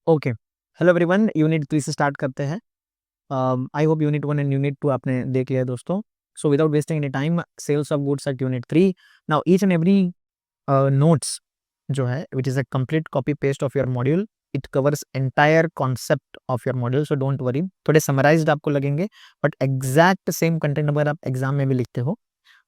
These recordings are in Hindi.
ओके, हेलो एवरीवन, यूनिट 3 से स्टार्ट करते हैं। I hope unit 1 and unit 2 आपने देख लिया है दोस्तों। So without wasting any time, sales of goods at unit 3। Now each and every notes जो है which is a complete copy paste of your module. It covers entire concept of your module, so don't worry. थोड़े समराइज्ड आपको लगेंगे, बट एग्जैक्ट सेम कंटेंट अगर आप एग्जाम में भी लिखते हो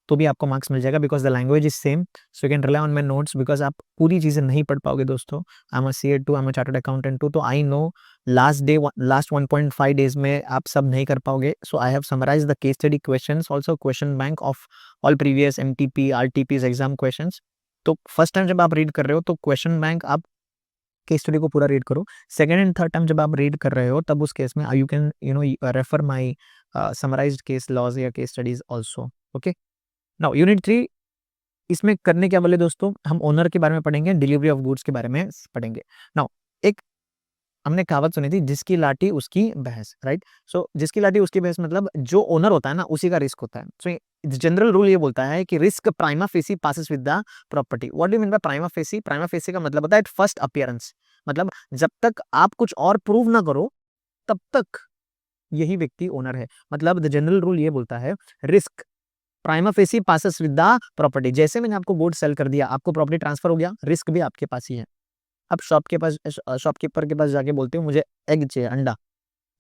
तो भी आपको मार्क्स मिल जाएगा, because the language is same. So you can rely on my notes, because आप पूरी चीज़ें नहीं पढ़ पाओगे दोस्तों। आई am a CA 2, I am a chartered accountant 2, तो आई नो लास्ट 1.5 डेज में आप सब नहीं कर पाओगे। So I have summarise the case study question, also question bank of all previous MTP RTPs exam question. तो फर्स्ट टाइम जब आप रीड कर रहे हो तो क्वेश्चन बैंक आप केस स्टडी को पूरा रीड करो। सेकंड एंड थर्ड टाइम जब आप रीड कर रहे हो तब उस केस में you can refer my summarised case laws या case studies also. Okay, now unit 3, इसमें करने क्या बोले दोस्तों, हम ओनर के बारे में पढ़ेंगे, डिलीवरी ऑफ गुड्स के बारे में पढ़ेंगे। नाउ एक हमने कहावत सुनी थी, जिसकी लाठी उसकी भैंस, राइट। सो जिसकी लाठी उसकी भैंस मतलब जो ओनर होता है ना उसी का रिस्क होता है। सो जनरल रूल ये बोलता है कि risk prima facie passes with the property. What do you mean by prima facie? Prima facie का मतलब होता है फर्स्ट अपीयरेंस, मतलब जब तक आप कुछ और प्रूव ना करो तब तक यही व्यक्ति ओनर है। मतलब द जनरल रूल ये बोलता है risk prima facie passes with the property. जैसे मैंने आपको गुड सेल कर दिया, आपको प्रॉपर्टी ट्रांसफर हो गया, रिस्क भी आपके पास ही है। अब शॉपकीपर के पास जाके बोलते हो मुझे एग चाहिए, अंडा।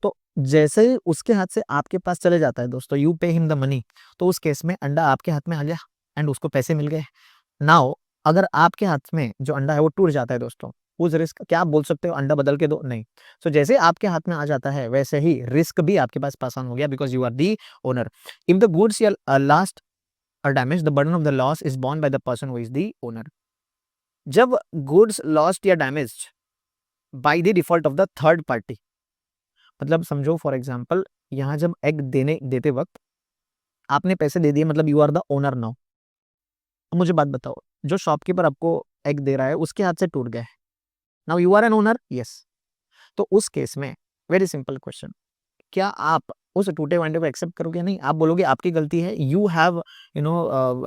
तो जैसे ही उसके हाथ से आपके पास चले जाता है दोस्तों, you pay him the money, तो उस केस में अंडा आपके हाथ में आ गया एंड उसको पैसे मिल गए। नाउ अगर आपके हाथ में जो अंडा है वो टूट जाता है दोस्तों, उस रिस्क, क्या आप बोल सकते हो अंडा बदल के दो? नहीं। सो जैसे आपके हाथ में आ जाता है वैसे ही रिस्क भी आपके पास पास ऑन हो गया, because you are the owner. If the goods lost or damage, the burden of the loss is borne by the person who is the owner. जब goods lost या damaged by the default of the third party, मतलब समझो फॉर एग्जांपल यहाँ जब एग देते वक्त आपने पैसे दे दिए, मतलब you are the owner now. मुझे बात बताओ, जो शॉपकीपर आपको एग दे रहा है उसके हाथ से टूट गए, now you are an owner, yes. तो उस केस में वेरी सिंपल क्वेश्चन, क्या आप उस टूटे अंडे को एक्सेप्ट करोगे? नहीं, आप बोलोगे आपकी गलती है, you have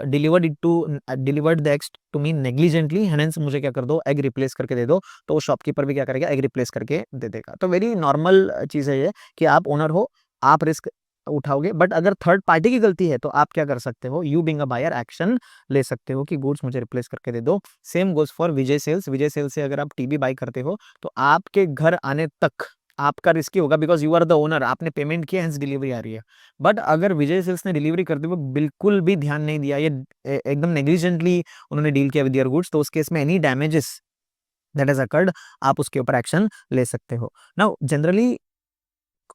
delivered the eggs to me negligently, hence मुझे क्या कर दो, एग रिप्लेस करके दे दो। तो शॉपकीपर भी क्या करेगा, एग रिप्लेस करके दे देगा। तो वेरी नॉर्मल चीज है ये कि आप ओनर हो, आप रिस्क उठाओगे, बट अगर थर्ड पार्टी की गलती है तो आप क्या कर सकते हो, you being a buyer action ले सकते हो कि गुड्स मुझे रिप्लेस करके दे दो। Same goes for Vijay Sales. Vijay Sales से अगर आप टीवी बाई करते हो तो आपके घर आने तक आपका रिस्की होगा, because you are the owner, आपने पेमेंट किया, हेंस डिलीवरी आ रही है। बट अगर विजय सेल्स ने डिलीवरी करते हुए बिल्कुल भी ध्यान नहीं दिया, ये एकदम नेग्लिजेंटली उन्होंने डील किया विद योर गुड्स, तो उस केस में any damages that has occurred, आप उसके ऊपर एक्शन ले सकते हो। नाउ जनरली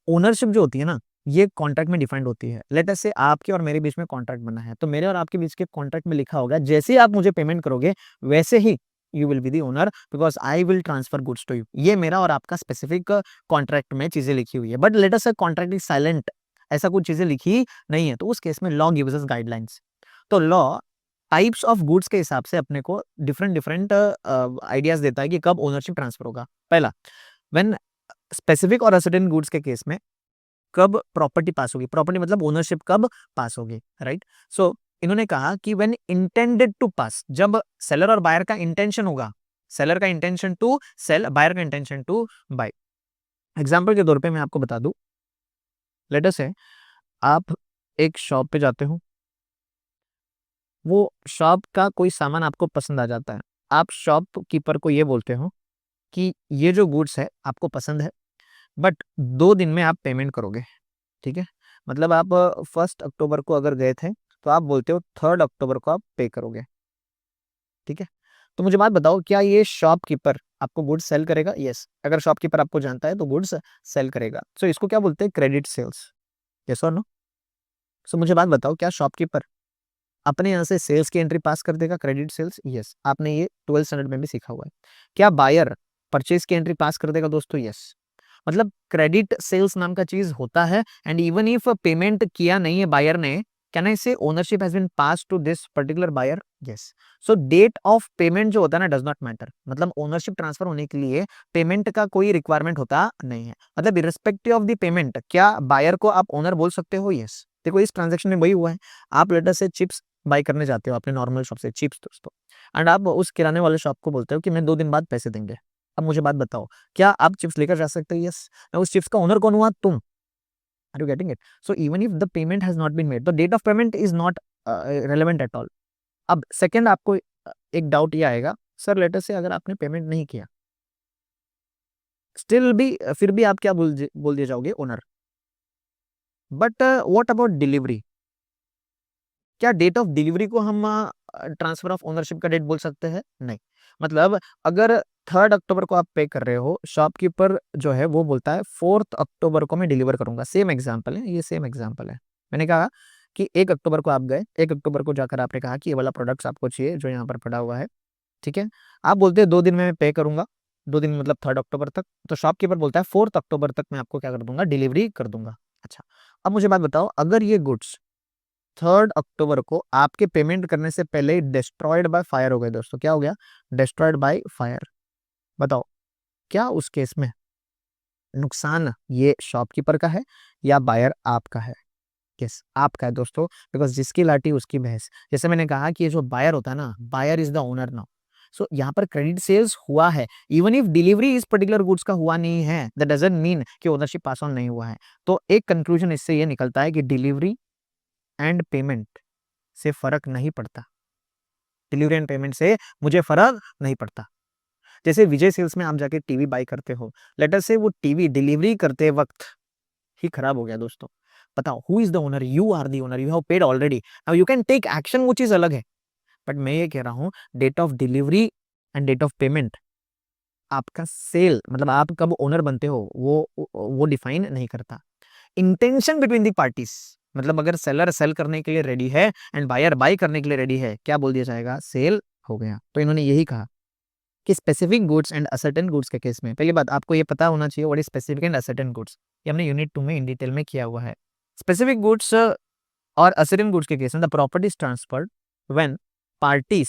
ओनरशिप जो होती है ना, ये कॉन्ट्रैक्ट में डिफाइंड होती है। लेट अस से आपके और मेरे बीच में कॉन्ट्रैक्ट बना है, तो मेरे और आपके बीच के कॉन्ट्रैक्ट में लिखा होगा जैसे ही आप मुझे पेमेंट करोगे वैसे ही you will be the owner, because I will transfer goods to you. ये मेरा और आपका स्पेसिफिक कॉन्ट्रैक्ट में चीजें लिखी हुई है। बट लेट अस से कॉन्ट्रैक्ट इज साइलेंट, ऐसा कुछ चीजें लिखी नहीं है, तो उस केस में लॉ गिव्स अस गाइडलाइंस। तो लॉ टाइप्स ऑफ गुड्स के हिसाब से अपने को डिफरेंट डिफरेंट आइडियाज देता है कि कब ओनरशिप ट्रांसफर होगा। पहला, व्हेन स्पेसिफिक और असर्टेन गुड्स के केस में कब प्रॉपर्टी पास होगी, प्रॉपर्टी मतलब ओनरशिप कब पास होगी, राइट। सो इन्होंने कहा कि व्हेन इंटेंडेड टू पास, जब सेलर और बायर का इंटेंशन होगा, सेलर का इंटेंशन टू सेल, बायर का इंटेंशन टू बाय। एग्जांपल के तौर पे मैं आपको बता दूं, लेट अस से आप एक शॉप पे जाते हो, वो शॉप का कोई सामान आपको पसंद आ जाता है, आप शॉप कीपर को ये बोलते हो कि ये जो गुड्स है आपको पसंद है, बट 2 दिन में आप पेमेंट करोगे, ठीक है। मतलब आप 1 अक्टूबर को अगर गए थे तो आप बोलते हो 3 अक्टूबर को आप पे करोगे, ठीक है। तो मुझे बात बताओ, क्या ये शॉपकीपर आपको गुड्स सेल करेगा? यस, अगर शॉपकीपर आपको जानता है तो गुड्स सेल करेगा। सो इसको क्या बोलते हैं, क्रेडिट सेल्स, यस और नो। सो मुझे बात बताओ, क्या शॉपकीपर अपने यहाँ से सेल्स की एंट्री पास कर देगा, क्रेडिट सेल्स? यस, आपने ये 12th स्टैंडर्ड में भी सीखा हुआ है। क्या बायर परचेज की एंट्री पास कर देगा दोस्तों? यस। मतलब क्रेडिट सेल्स नाम का चीज होता है, एंड इवन इफ पेमेंट किया नहीं है बायर ने, can I say ownership has been pass to this particular buyer? Yes. So date of payment जो होता है ना डज नॉट मैटर, मतलब ओनरशिप ट्रांसफर होने के लिए पेमेंट का कोई रिक्वायरमेंट होता नहीं है। मतलब इररिस्पेक्टिव ऑफ द पेमेंट, क्या बायर को आप ओनर बोल सकते हो? यस। देखो इस ट्रांजेक्शन में वही हुआ है, आप लेटर से चिप्स बाय करने जाते हो अपने नॉर्मल शॉप से, चिप्स दोस्तों, एंड आप उस किराने वाले शॉप को बोलते हो कि मैं 2 दिन बाद पैसे देंगे, अब मुझे बात बताओ, क्या आप चिप्स लेकर जा सकते हो? यस। ना उस चिप्स का ओनर कौन हुआ? तुम। Are you getting it? So even if the payment has not been made, the date of payment is not relevant at all. अब सेकंड आपको एक डाउट ये आएगा, सर लेटर से अगर आपने पेमेंट नहीं किया, स्टिल भी फिर भी आप क्या बोल दिए जाओगे? Owner. But what about delivery? क्या डेट ऑफ डिलीवरी को हम ट्रांसफर ऑफ ओनरशिप का डेट बोल सकते हैं? नहीं। मतलब अगर 3 अक्टूबर को आप पे कर रहे हो, शॉपकीपर जो है वो बोलता है 4 अक्टूबर को मैं डिलीवर करूंगा। सेम एग्जांपल है ये, सेम एग्जांपल है। मैंने कहा कि 1 अक्टूबर को आप गए, 1 अक्टूबर को जाकर आपने कहा कि ये वाला प्रोडक्ट्स आपको चाहिए जो यहाँ पर पड़ा हुआ है, ठीक है। आप बोलते हैं 2 दिन में मैं पे करूंगा, 2 दिन मतलब 3 अक्टूबर तक। तो शॉपकीपर बोलता है 4 अक्टूबर तक मैं आपको क्या कर दूंगा? डिलीवरी कर दूंगा। अच्छा, अब मुझे बात बताओ, अगर ये गुड्स 3 अक्टूबर को आपके पेमेंट करने से पहले डिस्ट्रॉयड बाय फायर हो गए, दोस्तों क्या हो गया? Destroyed by fire. बताओ, क्या उस केस में नुकसान ये शॉपकीपर का है या बायर आपका है? यस, आपका है दोस्तों, बिकॉज जिसकी लाठी उसकी भैंस। जैसे मैंने कहा कि ये जो बायर होता है ना, buyer is the owner now. So यहाँ पर क्रेडिट सेल्स हुआ है, इवन इफ डिलीवरी इस पर्टिकुलर गुड्स का हुआ नहीं है, दैट डजंट मीन कि ओनरशिप पास ऑन नहीं हुआ है। तो एक कंक्लूजन इससे ये निकलता है कि डिलीवरी एंड पेमेंट से फर्क नहीं पड़ता। डिलीवरी एंड पेमेंट से मुझे फर्क नहीं पड़ता। जैसे विजय सेल्स में आप जाके टीवी बाय करते हो, लेटर से वो टीवी डिलीवरी करते वक्त ही खराब हो गया दोस्तों, बताओ who is the owner? You are the owner, you have paid already, now you can take action, वो चीज अलग है। बट मैं ये कह रहा हूं, date of delivery and date of payment आपका सेल, मतलब आप कब ओनर बनते हो वो डिफाइन नहीं करता। इंटेंशन बिटवीन दी पार्टीज, मतलब अगर सेलर सेल करने के लिए रेडी है एंड बायर बाय करने के लिए रेडी है, क्या बोल दिया जाएगा? सेल हो गया। तो इन्होंने यही कहा कि specific goods and ascertain goods के केस में, पहली बात आपको ये पता होना चाहिए what is specific and ascertain goods. ये हमने यूनिट 2 में इन डिटेल में किया हुआ है। स्पेसिफिक गुड्स और असर्टेन गुड्स के केस में the property is transferred when parties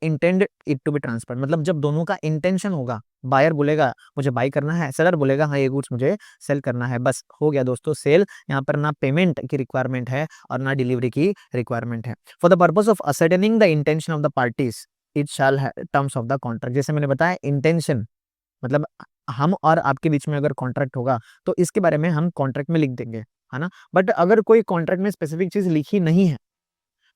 intend it to be transferred, मतलब जब दोनों का इंटेंशन होगा, बायर बोलेगा मुझे बाय करना है, सेलर बोलेगा हाँ ये गुड्स मुझे सेल करना है, बस हो गया दोस्तों सेल। यहाँ पर ना पेमेंट की रिक्वायरमेंट है और ना डिलीवरी की रिक्वायरमेंट है। For the purpose of ascertaining the intention of the parties it shall terms of the contract. जैसे मैंने बताया, इंटेंशन मतलब हम और आपके बीच में अगर कॉन्ट्रैक्ट होगा तो इसके बारे में हम कॉन्ट्रैक्ट में लिख देंगे, है ना। बट अगर कोई कॉन्ट्रैक्ट में स्पेसिफिक चीज लिखी नहीं है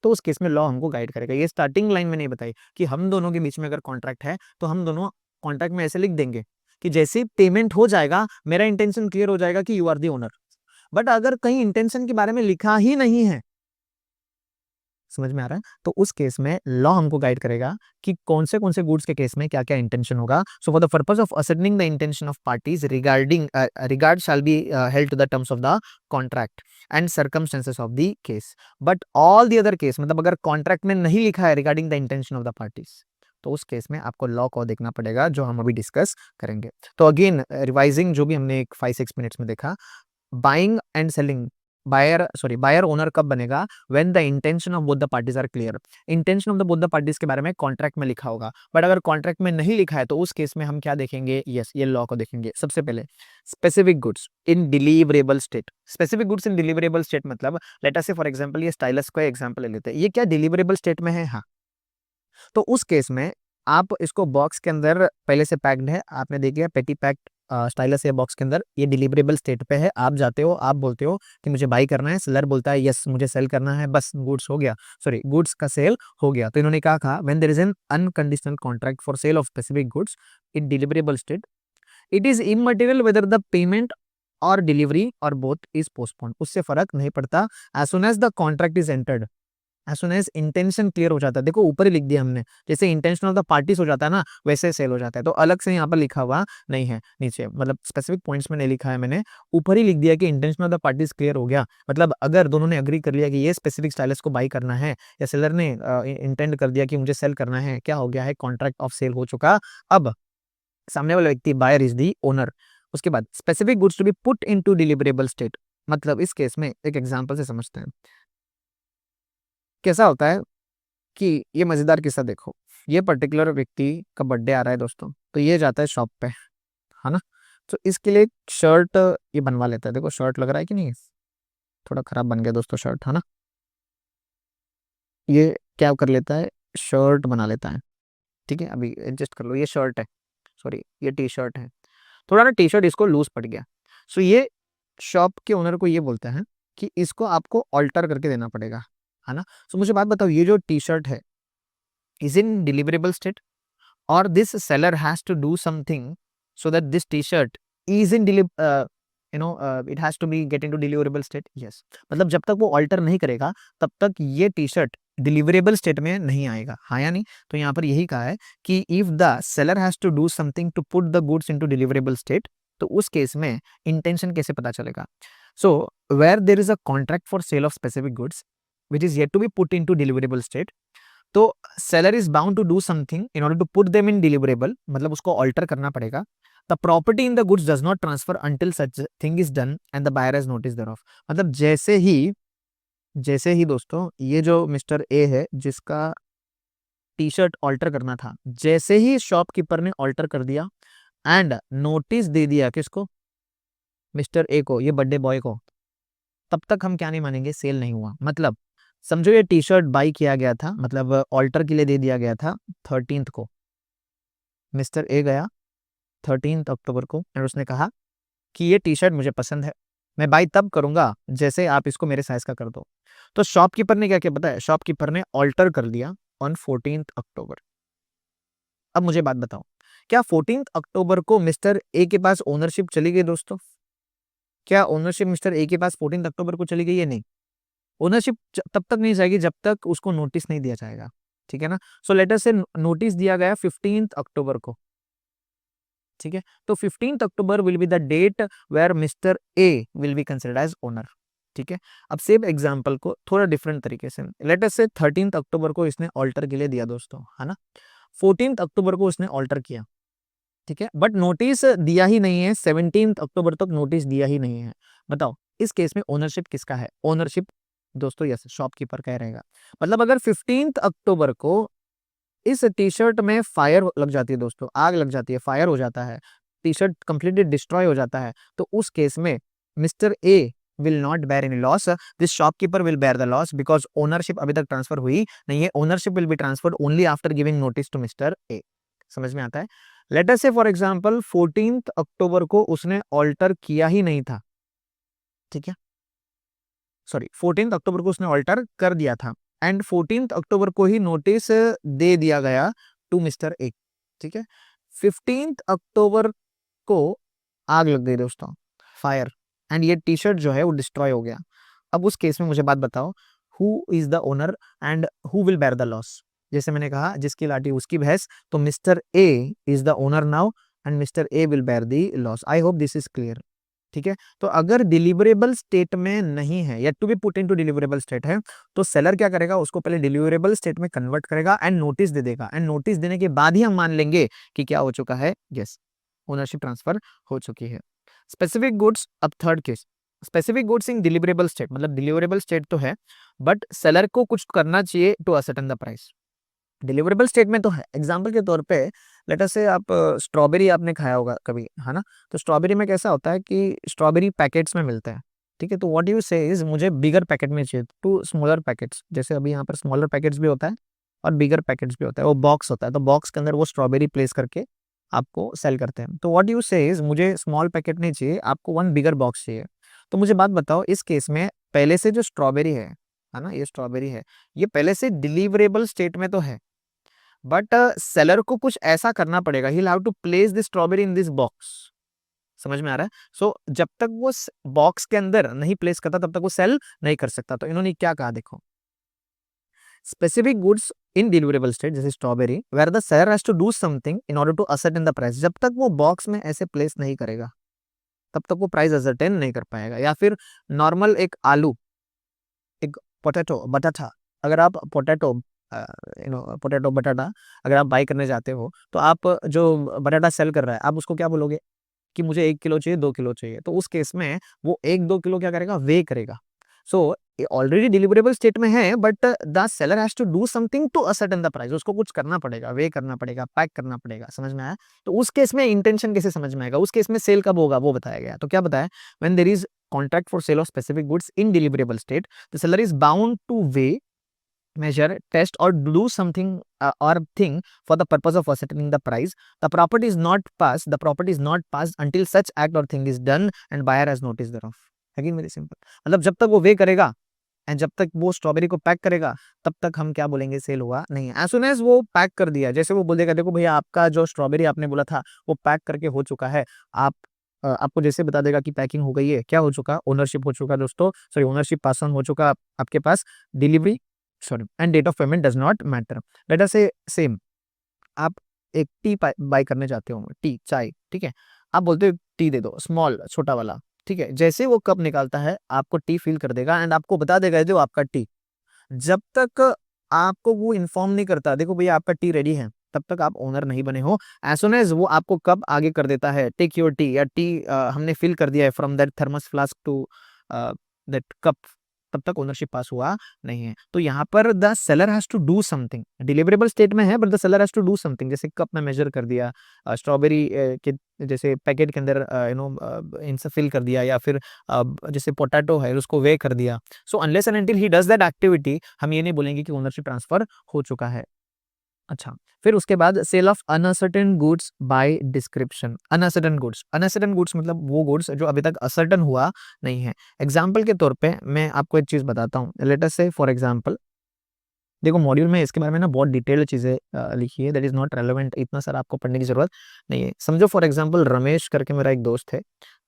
तो उस केस में लॉ हमको गाइड करेगा। ये स्टार्टिंग लाइन में नहीं बताई कि हम दोनों के बीच में अगर कॉन्ट्रैक्ट है तो हम दोनों कॉन्ट्रैक्ट में ऐसे लिख देंगे कि जैसे पेमेंट हो जाएगा मेरा इंटेंशन क्लियर हो जाएगा कि you are the owner. But अगर कहीं इंटेंशन के बारे में लिखा ही नहीं है, समझ में आ रहा है, तो उस केस में लॉ हमको गाइड करेगा कि कौन से गुड्स के केस में क्या क्या इंटेंशन होगा। So for the purpose of ascertaining the intention of parties regarding regard shall be held to the terms of the contract and circumstances of the case. But all the other case, मतलब अगर कॉन्ट्रैक्ट में नहीं लिखा है regarding the intention of the parties, तो उस केस में आपको लॉ को देखना पड़ेगा, जो हम अभी डिस्कस करेंगे। तो अगेन रिवाइजिंग जो भी हमने एक 5-6 मिनट्स में देखा, buying and selling, buyer owner कब बनेगा? When the intention of both the parties are clear. Intention of the both the parties के बारे में कॉन्ट्रैक्ट में लिखा होगा, बट अगर कॉन्ट्रैक्ट में नहीं लिखा है तो उस केस में हम क्या देखेंगे? यस, ये लॉ को देखेंगे। सबसे पहले specific goods in deliverable state. Specific goods in deliverable state मतलब let us say for example ये स्टाइलस का एग्जांपल ले लेते हैं, ये क्या डिलीवरेबल स्टेट में है? हाँ। तो उस केस में आप इसको बॉक्स के अंदर पहले से पैक्ड है, आपने देख लिया पेटी पैक्ड स्टाइलस है बॉक्स के अंदर, ये डिलीवरेबल स्टेट पे है। आप जाते हो, आप बोलते हो कि मुझे बाई करना है, सेलर बोलता है यस मुझे सेल करना है, बस गुड्स हो गया, सॉरी गुड्स का सेल हो गया। तो इन्होंने कहा when there is an unconditional contract for sale of specific goods in deliverable state, it is immaterial whether the payment और डिलीवरी और बोथ इज पोस्टपोन्ड। उससे फर्क नहीं पड़ता as soon as the contract is entered, as soon as intention clear हो जाता है। देखो ऊपर ही लिख दिया हमने, जैसे इंटेंशन ऑफ द पार्टीज हो जाता है ना, वैसे सेल हो जाता है। तो अलग से यहाँ पर लिखा हुआ नहीं है नीचे, मतलब स्पेसिफिक पॉइंट्स में नहीं लिखा है मैंने, ऊपर ही लिख दिया कि intention of the parties clear हो गया। मतलब अगर दोनों ने अग्री कर लिया कि ये स्पेसिफिक स्टाइलस को बाई करना है, या सेलर ने इंटेंड कर दिया कि मुझे सेल करना है, क्या हो गया है? कॉन्ट्रैक्ट ऑफ सेल हो चुका। अब सामने वाला व्यक्ति बायर इज दी ओनर। उसके बाद specific goods to be put into deliverable state, मतलब इस केस में एक एग्जांपल से समझते हैं। कैसा होता है कि ये मजेदार किस्सा देखो, ये पर्टिकुलर व्यक्ति का बर्थडे आ रहा है दोस्तों, तो ये जाता है शॉप पे, है ना। तो इसके लिए एक शर्ट ये बनवा लेता है। देखो शर्ट लग रहा है कि नहीं, थोड़ा खराब बन गया दोस्तों शर्ट, है ना। ये क्या कर लेता है? शर्ट बना लेता है, ठीक है। अभी एडजस्ट कर लो, ये शर्ट है। सॉरी ये टी शर्ट है, थोड़ा ना टी शर्ट इसको लूज पड़ गया। सो ये शॉप के ओनर को ये बोलता है कि इसको आपको ऑल्टर करके देना पड़ेगा, है ना। सो मुझे बात बताओ, ये जो टी शर्ट है is in deliverable state, or this seller has to do something so that this t-shirt is in it has to be get into deliverable state. Yes, मतलब जब तक वो ऑल्टर नहीं करेगा तब तक ये टी शर्ट डिलीवरेबल स्टेट में नहीं आएगा, हाँ या नहीं। तो यहाँ पर यही कहा है कि if the seller has to do something to put the goods into deliverable state, तो उस केस में इंटेंशन कैसे पता चलेगा। So where there is a contract for sale of specific goods which is yet to be put into deliverable state, तो seller is bound to do something in order to put them in deliverable, मतलब उसको ऑल्टर करना पड़ेगा। The property in the goods does not transfer until such thing is done and the buyer has notice thereof. मतलब जैसे ही दोस्तों ये जो मिस्टर ए है जिसका टी शर्ट ऑल्टर करना था, जैसे ही शॉपकीपर ने ऑल्टर कर दिया एंड नोटिस दे दिया किसको, मिस्टर ए को, ये बर्थडे बॉय को, तब तक हम क्या नहीं मानेंगे, सेल नहीं हुआ। मतलब समझो ये टी शर्ट बाई किया गया था, मतलब ऑल्टर के लिए दे दिया गया था 13th को। मिस्टर ए गया 13 अक्टूबर को और उसने कहा कि ये टी शर्ट मुझे पसंद है, मैं बाई तब करूंगा जैसे आप इसको मेरे साइज का कर दो। तो शॉपकीपर ने क्या किया पता है, शॉपकीपर ने ऑल्टर कर दिया ऑन 14 अक्टूबर। अब मुझे बात बताओ, क्या 14 अक्टूबर को मिस्टर ए के पास ओनरशिप चली गई दोस्तों? क्या ओनरशिप मिस्टर ए के पास 14 अक्टूबर को चली गई है? नहीं, ओनरशिप तब तक नहीं जाएगी जब तक उसको नोटिस नहीं दिया जाएगा, ठीक है ना। सो लेटर से नोटिस दिया गया 15 अक्टूबर को, ठीक है। तो 15 October will be the date where mister A will be considered as owner, ठीक है। अब सेम एग्जांपल को थोड़ा डिफरेंट तरीके से, लेटर से 13 अक्टूबर को इसने ऑल्टर के लिए दिया दोस्तों, है ना। 14 अक्टूबर को उसने ऑल्टर किया, ठीक है, बट नोटिस दिया ही नहीं है, 17 अक्टूबर तक नोटिस दिया ही नहीं है। बताओ इस केस में ओनरशिप किसका है? ओनरशिप दोस्तों यस शॉपकीपर का रहेगा। मतलब अगर 15 अक्टूबर को इस टी शर्ट में फायर लग जाती है दोस्तों, आग लग जाती है, फायर हो जाता है, टी शर्ट कंप्लीटली डिस्ट्रॉय हो जाता है, तो उस केस में mister A will not bear any loss, this shopkeeper will bear the loss because ownership अभी तक ट्रांसफर हुई नहीं है। Ownership will be transferred only after giving notice to mister A. समझ में आता है? Late us say for example 14 अक्टूबर को उसने ऑल्टर किया ही नहीं था, ठीक है, सॉरी 14 अक्टूबर को उसने ऑल्टर कर दिया था एंड 14 अक्टूबर को ही नोटिस दे दिया गया टू मिस्टर ए, ठीक है। 15 अक्टूबर को आग लग गई दोस्तों, फायर, एंड ये टी शर्ट जो है वो डिस्ट्रॉय हो गया। अब उस केस में मुझे बात बताओ, who is the owner and who will bear the loss? जैसे मैंने कहा जिसकी लाठी उसकी भैंस, तो mister A is the owner now and mister A will bear the loss. I hope this is clear, ठीक है। तो अगर डिलीवरेबल स्टेट में नहीं है या to be put into deliverable state है, तो सेलर क्या करेगा, उसको पहले डिलीवरेबल स्टेट में कन्वर्ट करेगा एंड नोटिस दे देगा, एंड नोटिस देने के बाद ही हम मान लेंगे कि क्या हो चुका है, यस ओनरशिप ट्रांसफर हो चुकी है। स्पेसिफिक गुड्स, अब third case, specific goods in deliverable state, मतलब डिलीवरेबल स्टेट तो है बट सेलर को कुछ करना चाहिए to ascertain the price. Deliverable state में तो है, एग्जांपल के तौर पे लेट अस से आप स्ट्रॉबेरी आपने खाया होगा कभी, है ना। तो स्ट्रॉबेरी में कैसा होता है कि स्ट्रॉबेरी पैकेट्स में मिलता है, ठीक है। तो व्हाट यू से इज मुझे बिगर पैकेट में चाहिए टू स्मॉलर पैकेट्स, जैसे अभी यहाँ पर स्मॉलर पैकेट्स भी होता है और बिगर पैकेट्स भी होता है, वो बॉक्स होता है, तो बॉक्स के अंदर वो स्ट्रॉबेरी प्लेस करके आपको सेल करते हैं। तो व्हाट यू से इज मुझे स्मॉल पैकेट नहीं चाहिए, आपको वन बिगर बॉक्स चाहिए। तो मुझे बात बताओ इस केस में पहले से जो स्ट्रॉबेरी है ना, ये स्ट्रॉबेरी है, ये पहले से डिलीवरेबल स्टेट में तो है, बट सेलर को कुछ ऐसा करना पड़ेगा, he have to place this strawberry in this box. समझ में आ रहा है? सो जब तक वो बॉक्स के अंदर नहीं प्लेस करता तब तक वो सेल नहीं कर सकता। तो इन्होंने क्या कहा देखो, specific goods in deliverable state जैसे strawberry where the seller has to do something in order to ascertain the price, जब तक वो बॉक्स में ऐसे प्लेस नहीं करेगा तब तक वो प्राइस असर्टेन नहीं कर पाएगा। या फिर नॉर्मल एक आलू, एक पोटैटो, बटाटा, अगर आप पोटैटो पोटैटो बटाटा अगर आप बाई करने जाते हो, तो आप जो बटाटा सेल कर रहा है आप उसको क्या बोलोगे कि मुझे 1 किलो चाहिए, 2 किलो चाहिए। तो उस केस में वो 1-2 किलो क्या करेगा, वे करेगा। सो ऑलरेडी डिलीवरेबल स्टेट में है but the seller has to do something to ascertain the price, उसको कुछ करना पड़ेगा, वे करना पड़ेगा, पैक करना पड़ेगा। समझ में आया? तो उस केस में इंटेंशन कैसे समझ में आएगा, उस केस में सेल कब होगा वो बताया गया। तो क्या बताया, when there is contract for sale of specific goods in deliverable state, the seller is bound to weigh measure, test, or do something or thing for the purpose of ascertaining the price. The property is not passed. The property is not passed until such act or thing is done and buyer has notice thereof. Again very simple, मतलब जब तक वो वे करेगा एंड जब तक वो स्ट्रॉबेरी को पैक करेगा तब तक हम क्या बोलेंगे, सेल हुआ नहीं है. एज सुन एज वो पैक कर दिया, जैसे वो बोलेगा देखो भैया आपका जो स्ट्रॉबेरी आपने बोला था वो पैक करके हो चुका है, आप आपको जैसे बता देगा कि पैकिंग हो गई है, क्या हो चुका, ओनरशिप हो चुका दोस्तों, सॉरी ओनरशिप पास ऑन हो चुका आपके पास, delivery sorry and date of payment does not matter. Let us say same, आप एक टी बाय करने जाते हो, टी चाय, ठीक है, आप बोलते हो टी दे दो स्मॉल छोटा वाला, ठीक है, जैसे वो कप निकालता है आपको टी फिल कर देगा एंड आपको बता देगा जो आपका टी. जब तक आपको वो इन्फॉर्म नहीं करता देखो भैया आपका टी रेडी है, तब तक आप ओनर नहीं बने हो. एज सुन एज वो आपको कब आगे कर देता है, टेक योर टी, या टी हमने फिल कर दिया है from that thermos flask to that cup, तब तक ओनरशिप पास हुआ नहीं है. तो यहाँ पर the seller has to do something, deliverable state में है but the seller has to do something. जैसे कप में मेजर कर दिया, स्ट्रॉबेरी के जैसे पैकेट के अंदर इनसे फिल कर दिया, या फिर जैसे पोटैटो है उसको वे कर दिया. सो unless and until he does that activity हम ये नहीं बोलेंगे कि ओनरशिप ट्रांसफर हो चुका है. अच्छा, फिर उसके बाद sale of unascertain goods by description. Unascertain goods, uncertain goods मतलब वो गुड्स जो अभी तक असर्टन हुआ नहीं है. एग्जाम्पल के तौर पे मैं आपको एक चीज बताता हूँ. Late us say for example, देखो मॉड्यूल में इसके बारे में ना बहुत डिटेल चीजें लिखी है, दैट इज नॉट रेलेवेंट, इतना सारा आपको पढ़ने की जरूरत नहीं है. समझो फॉर एग्जाम्पल रमेश करके मेरा एक दोस्त है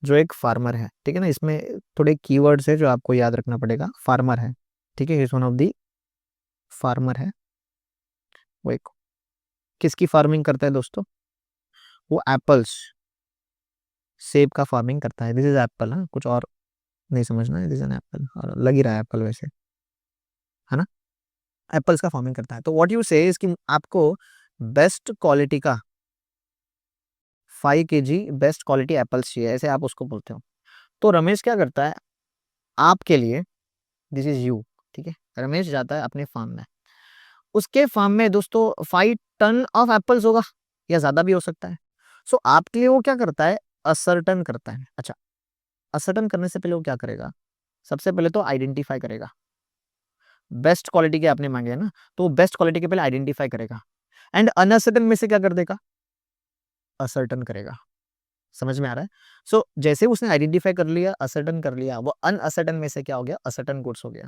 जो एक फार्मर है, ठीक है ना, इसमें थोड़े कीवर्ड्स है जो आपको याद रखना पड़ेगा. फार्मर है, ठीक है, वन ऑफ दी फार्मर है. वो एक किसकी फार्मिंग करता है दोस्तों, वो एप्पल्स, सेब का फार्मिंग करता है. दिस इज एप्पल, हाँ, कुछ और नहीं समझना है, दिस इज एन एप्पल, और लग ही रहा है एप्पल वैसे, है ना, एप्पल्स का फार्मिंग करता है. तो व्हाट यू से इज कि आपको बेस्ट क्वालिटी का 5 kg बेस्ट क्वालिटी एप्पल्स चाहिए, ऐसे आप उसको बोलते हो. तो रमेश क्या करता है आपके लिए, दिस इज यू, ठीक है, रमेश जाता है अपने फार्म में, उसके फार्म में दोस्तों 5 टन ऑफ एप्पल्स होगा या ज्यादा भी हो सकता है. सो आपके लिए वो क्या करता है, असर्टन करता है. अच्छा, असर्टन करने से पहले वो क्या करेगा, सबसे पहले तो आइडेंटिफाई करेगा. बेस्ट क्वालिटी के आपने मांगे है ना, तो बेस्ट क्वालिटी के पहले आइडेंटिफाई करेगा एंड अनअसर्टन में से क्या कर देगा, असर्टन करेगा. समझ में आ रहा है. सो जैसे उसने आइडेंटिफाई कर लिया, असर्टन कर लिया, वो अनअसर्टन में से क्या हो गया, असर्टन गुड्स हो गया.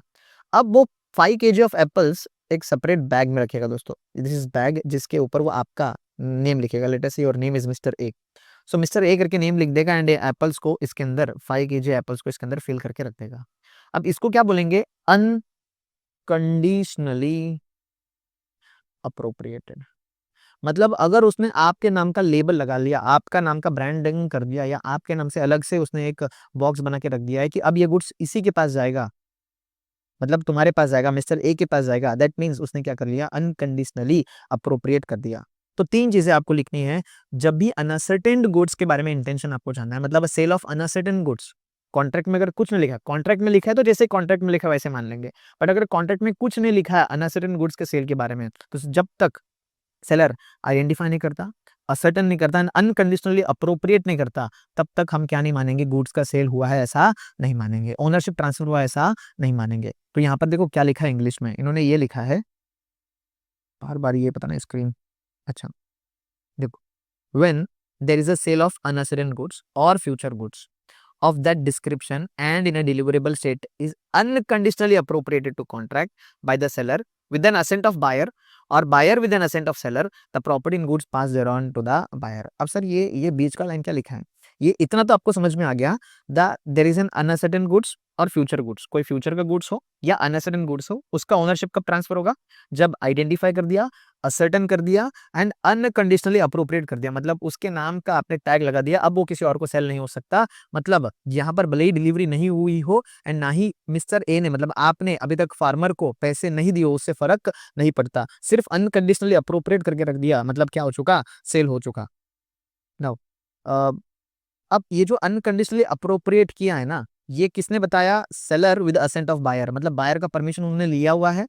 अब वो 5 kg ऑफ एप्पल्स एक सेपरेट बैग में रखेगा दोस्तों. दिस इज बैग जिसके ऊपर वो आपका नेम लिखेगा. लेट अस से your name is mister A. So mister A करके नेम लिख देगा एंड एप्पल्स को इसके अंदर 5 kg एप्पल्स को इसके अंदर फिल करके रख देगा. अब इसको क्या बोलेंगे, अनकंडीशनली अप्रोप्रिएटेड. मतलब अगर उसने आपके नाम का लेबल लगा लिया, आपका नाम का ब्रांडिंग कर दिया, या आपके नाम से अलग से उसने एक बॉक्स बना के रख दिया है कि अब ये गुड्स इसी के पास जाएगा, मतलब तुम्हारे पास जाएगा, मिस्टर ए के पास जाएगा, दैट मीन्स उसने क्या कर लिया, अनकंडीशनली अप्रोप्रिएट कर दिया. तो 3 चीजें आपको लिखनी है जब भी अनसर्टेन गुड्स के बारे में इंटेंशन आपको जानना है, मतलब sale of uncertain goods. Contract में अगर कुछ नहीं लिखा, कॉन्ट्रैक्ट में लिखा है तो जैसे कॉन्ट्रैक्ट में लिखा है वैसे मान लेंगे, बट अगर कॉन्ट्रैक्ट में कुछ नहीं लिखा है अनसर्टेन गुड्स के सेल के बारे में, तो जब तक सेलर आइडेंटिफाई नहीं करता, असर्टन नहीं करता, अनकंडीशनली अप्रोप्रिएट नहीं करता, तब तक हम क्या नहीं मानेंगे, गुड्स का सेल हुआ है ऐसा नहीं मानेंगे, ओनरशिप ट्रांसफर हुआ है ऐसा नहीं मानेंगे. तो यहाँ पर देखो क्या लिखा है इंग्लिश में, इन्होंने ये लिखा है, बार बार ये पता नहीं स्क्रीन, अच्छा देखो, when there is a sale of unascertain goods or future goods of that description and in a deliverable state is unconditionally appropriated to contract by the seller with an assent of buyer or buyer with an assent of seller, the property in goods pass thereon to the buyer. अब सर ये बीच का लाइन क्या लिखा है, ये इतना तो आपको समझ में आ गया, the there is an uncertain goods और फ्यूचर गुड्स, कोई फ्यूचर का गुड्स हो या अनसर्टेन गुड्स हो, उसका ओनरशिप कब ट्रांसफर होगा, जब आइडेंटिफाई कर दिया, असर्टन कर दिया एंड अनकंडीशनली अप्रोप्रिएट कर दिया, मतलब उसके नाम का आपने टैग लगा दिया, अब वो किसी और को सेल नहीं हो सकता. मतलब यहाँ पर भले ही डिलीवरी नहीं हुई हो एंड ना ही मिस्टर ए ने, मतलब आपने अभी तक फार्मर को पैसे नहीं दिए, उससे फर्क नहीं पड़ता, सिर्फ अनकंडीशनली अप्रोप्रिएट करके रख दिया, मतलब क्या हो चुका, सेल हो चुका. नाउ अब ये जो अनकंडीशनली अप्रोप्रिएट किया है ना, ये किसने बताया, seller with assent of buyer, मतलब बायर का परमिशन उन्होंने लिया हुआ है.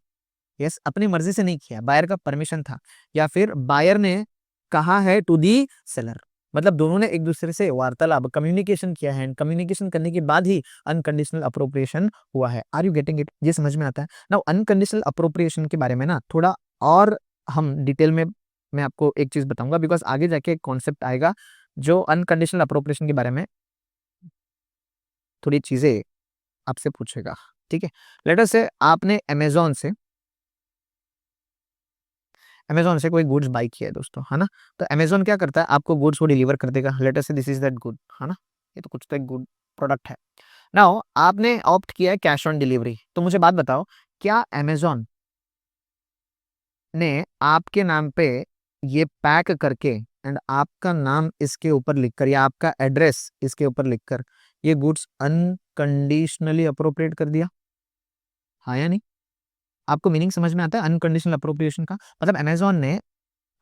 यस, अपनी मर्जी से नहीं किया, बायर का परमिशन था, या फिर बायर ने कहा है टू दी सेलर. मतलब दोनों ने एक दूसरे से वार्तालाप कम्युनिकेशन किया है, कम्युनिकेशन करने के बाद ही अनकंडीशनल अप्रोप्रिएशन हुआ है। Are you getting it? ये समझ में आता है? नाउ अनकंडीशनल अप्रोप्रिएशन के बारे में ना थोड़ा और हम डिटेल में मैं आपको एक चीज बताऊंगा, बिकॉज आगे जाके एक कॉन्सेप्ट आएगा जो अनकंडीशनल अप्रोप्रिएशन के बारे में थोड़ी चीजें आपसे पूछेगा। ठीक है, लेट अस से आपने अमेजोन से कोई गुड्स बाई किया है दोस्तों, है ना? तो अमेजोन क्या करता है, आपको गुड्स को डिलीवर कर देगा। लेट अस से दिस इज दैट गुड, है ना? ये तो कुछ तो एक गुड प्रोडक्ट है। नाउ आपने ऑप्ट किया है कैश ऑन डिलीवरी। तो मुझे बात बताओ, क्या अमेजोन ने आपके नाम पे ये पैक करके एंड आपका नाम इसके ऊपर लिखकर या आपका एड्रेस इसके ऊपर लिखकर ये गुड्स अनकंडीशनली अप्रोप्रिएट कर दिया? हाँ या नहीं? आपको मीनिंग समझ में आता है अनकंडीशनल अप्रोप्रिएशन का? मतलब अमेजोन ने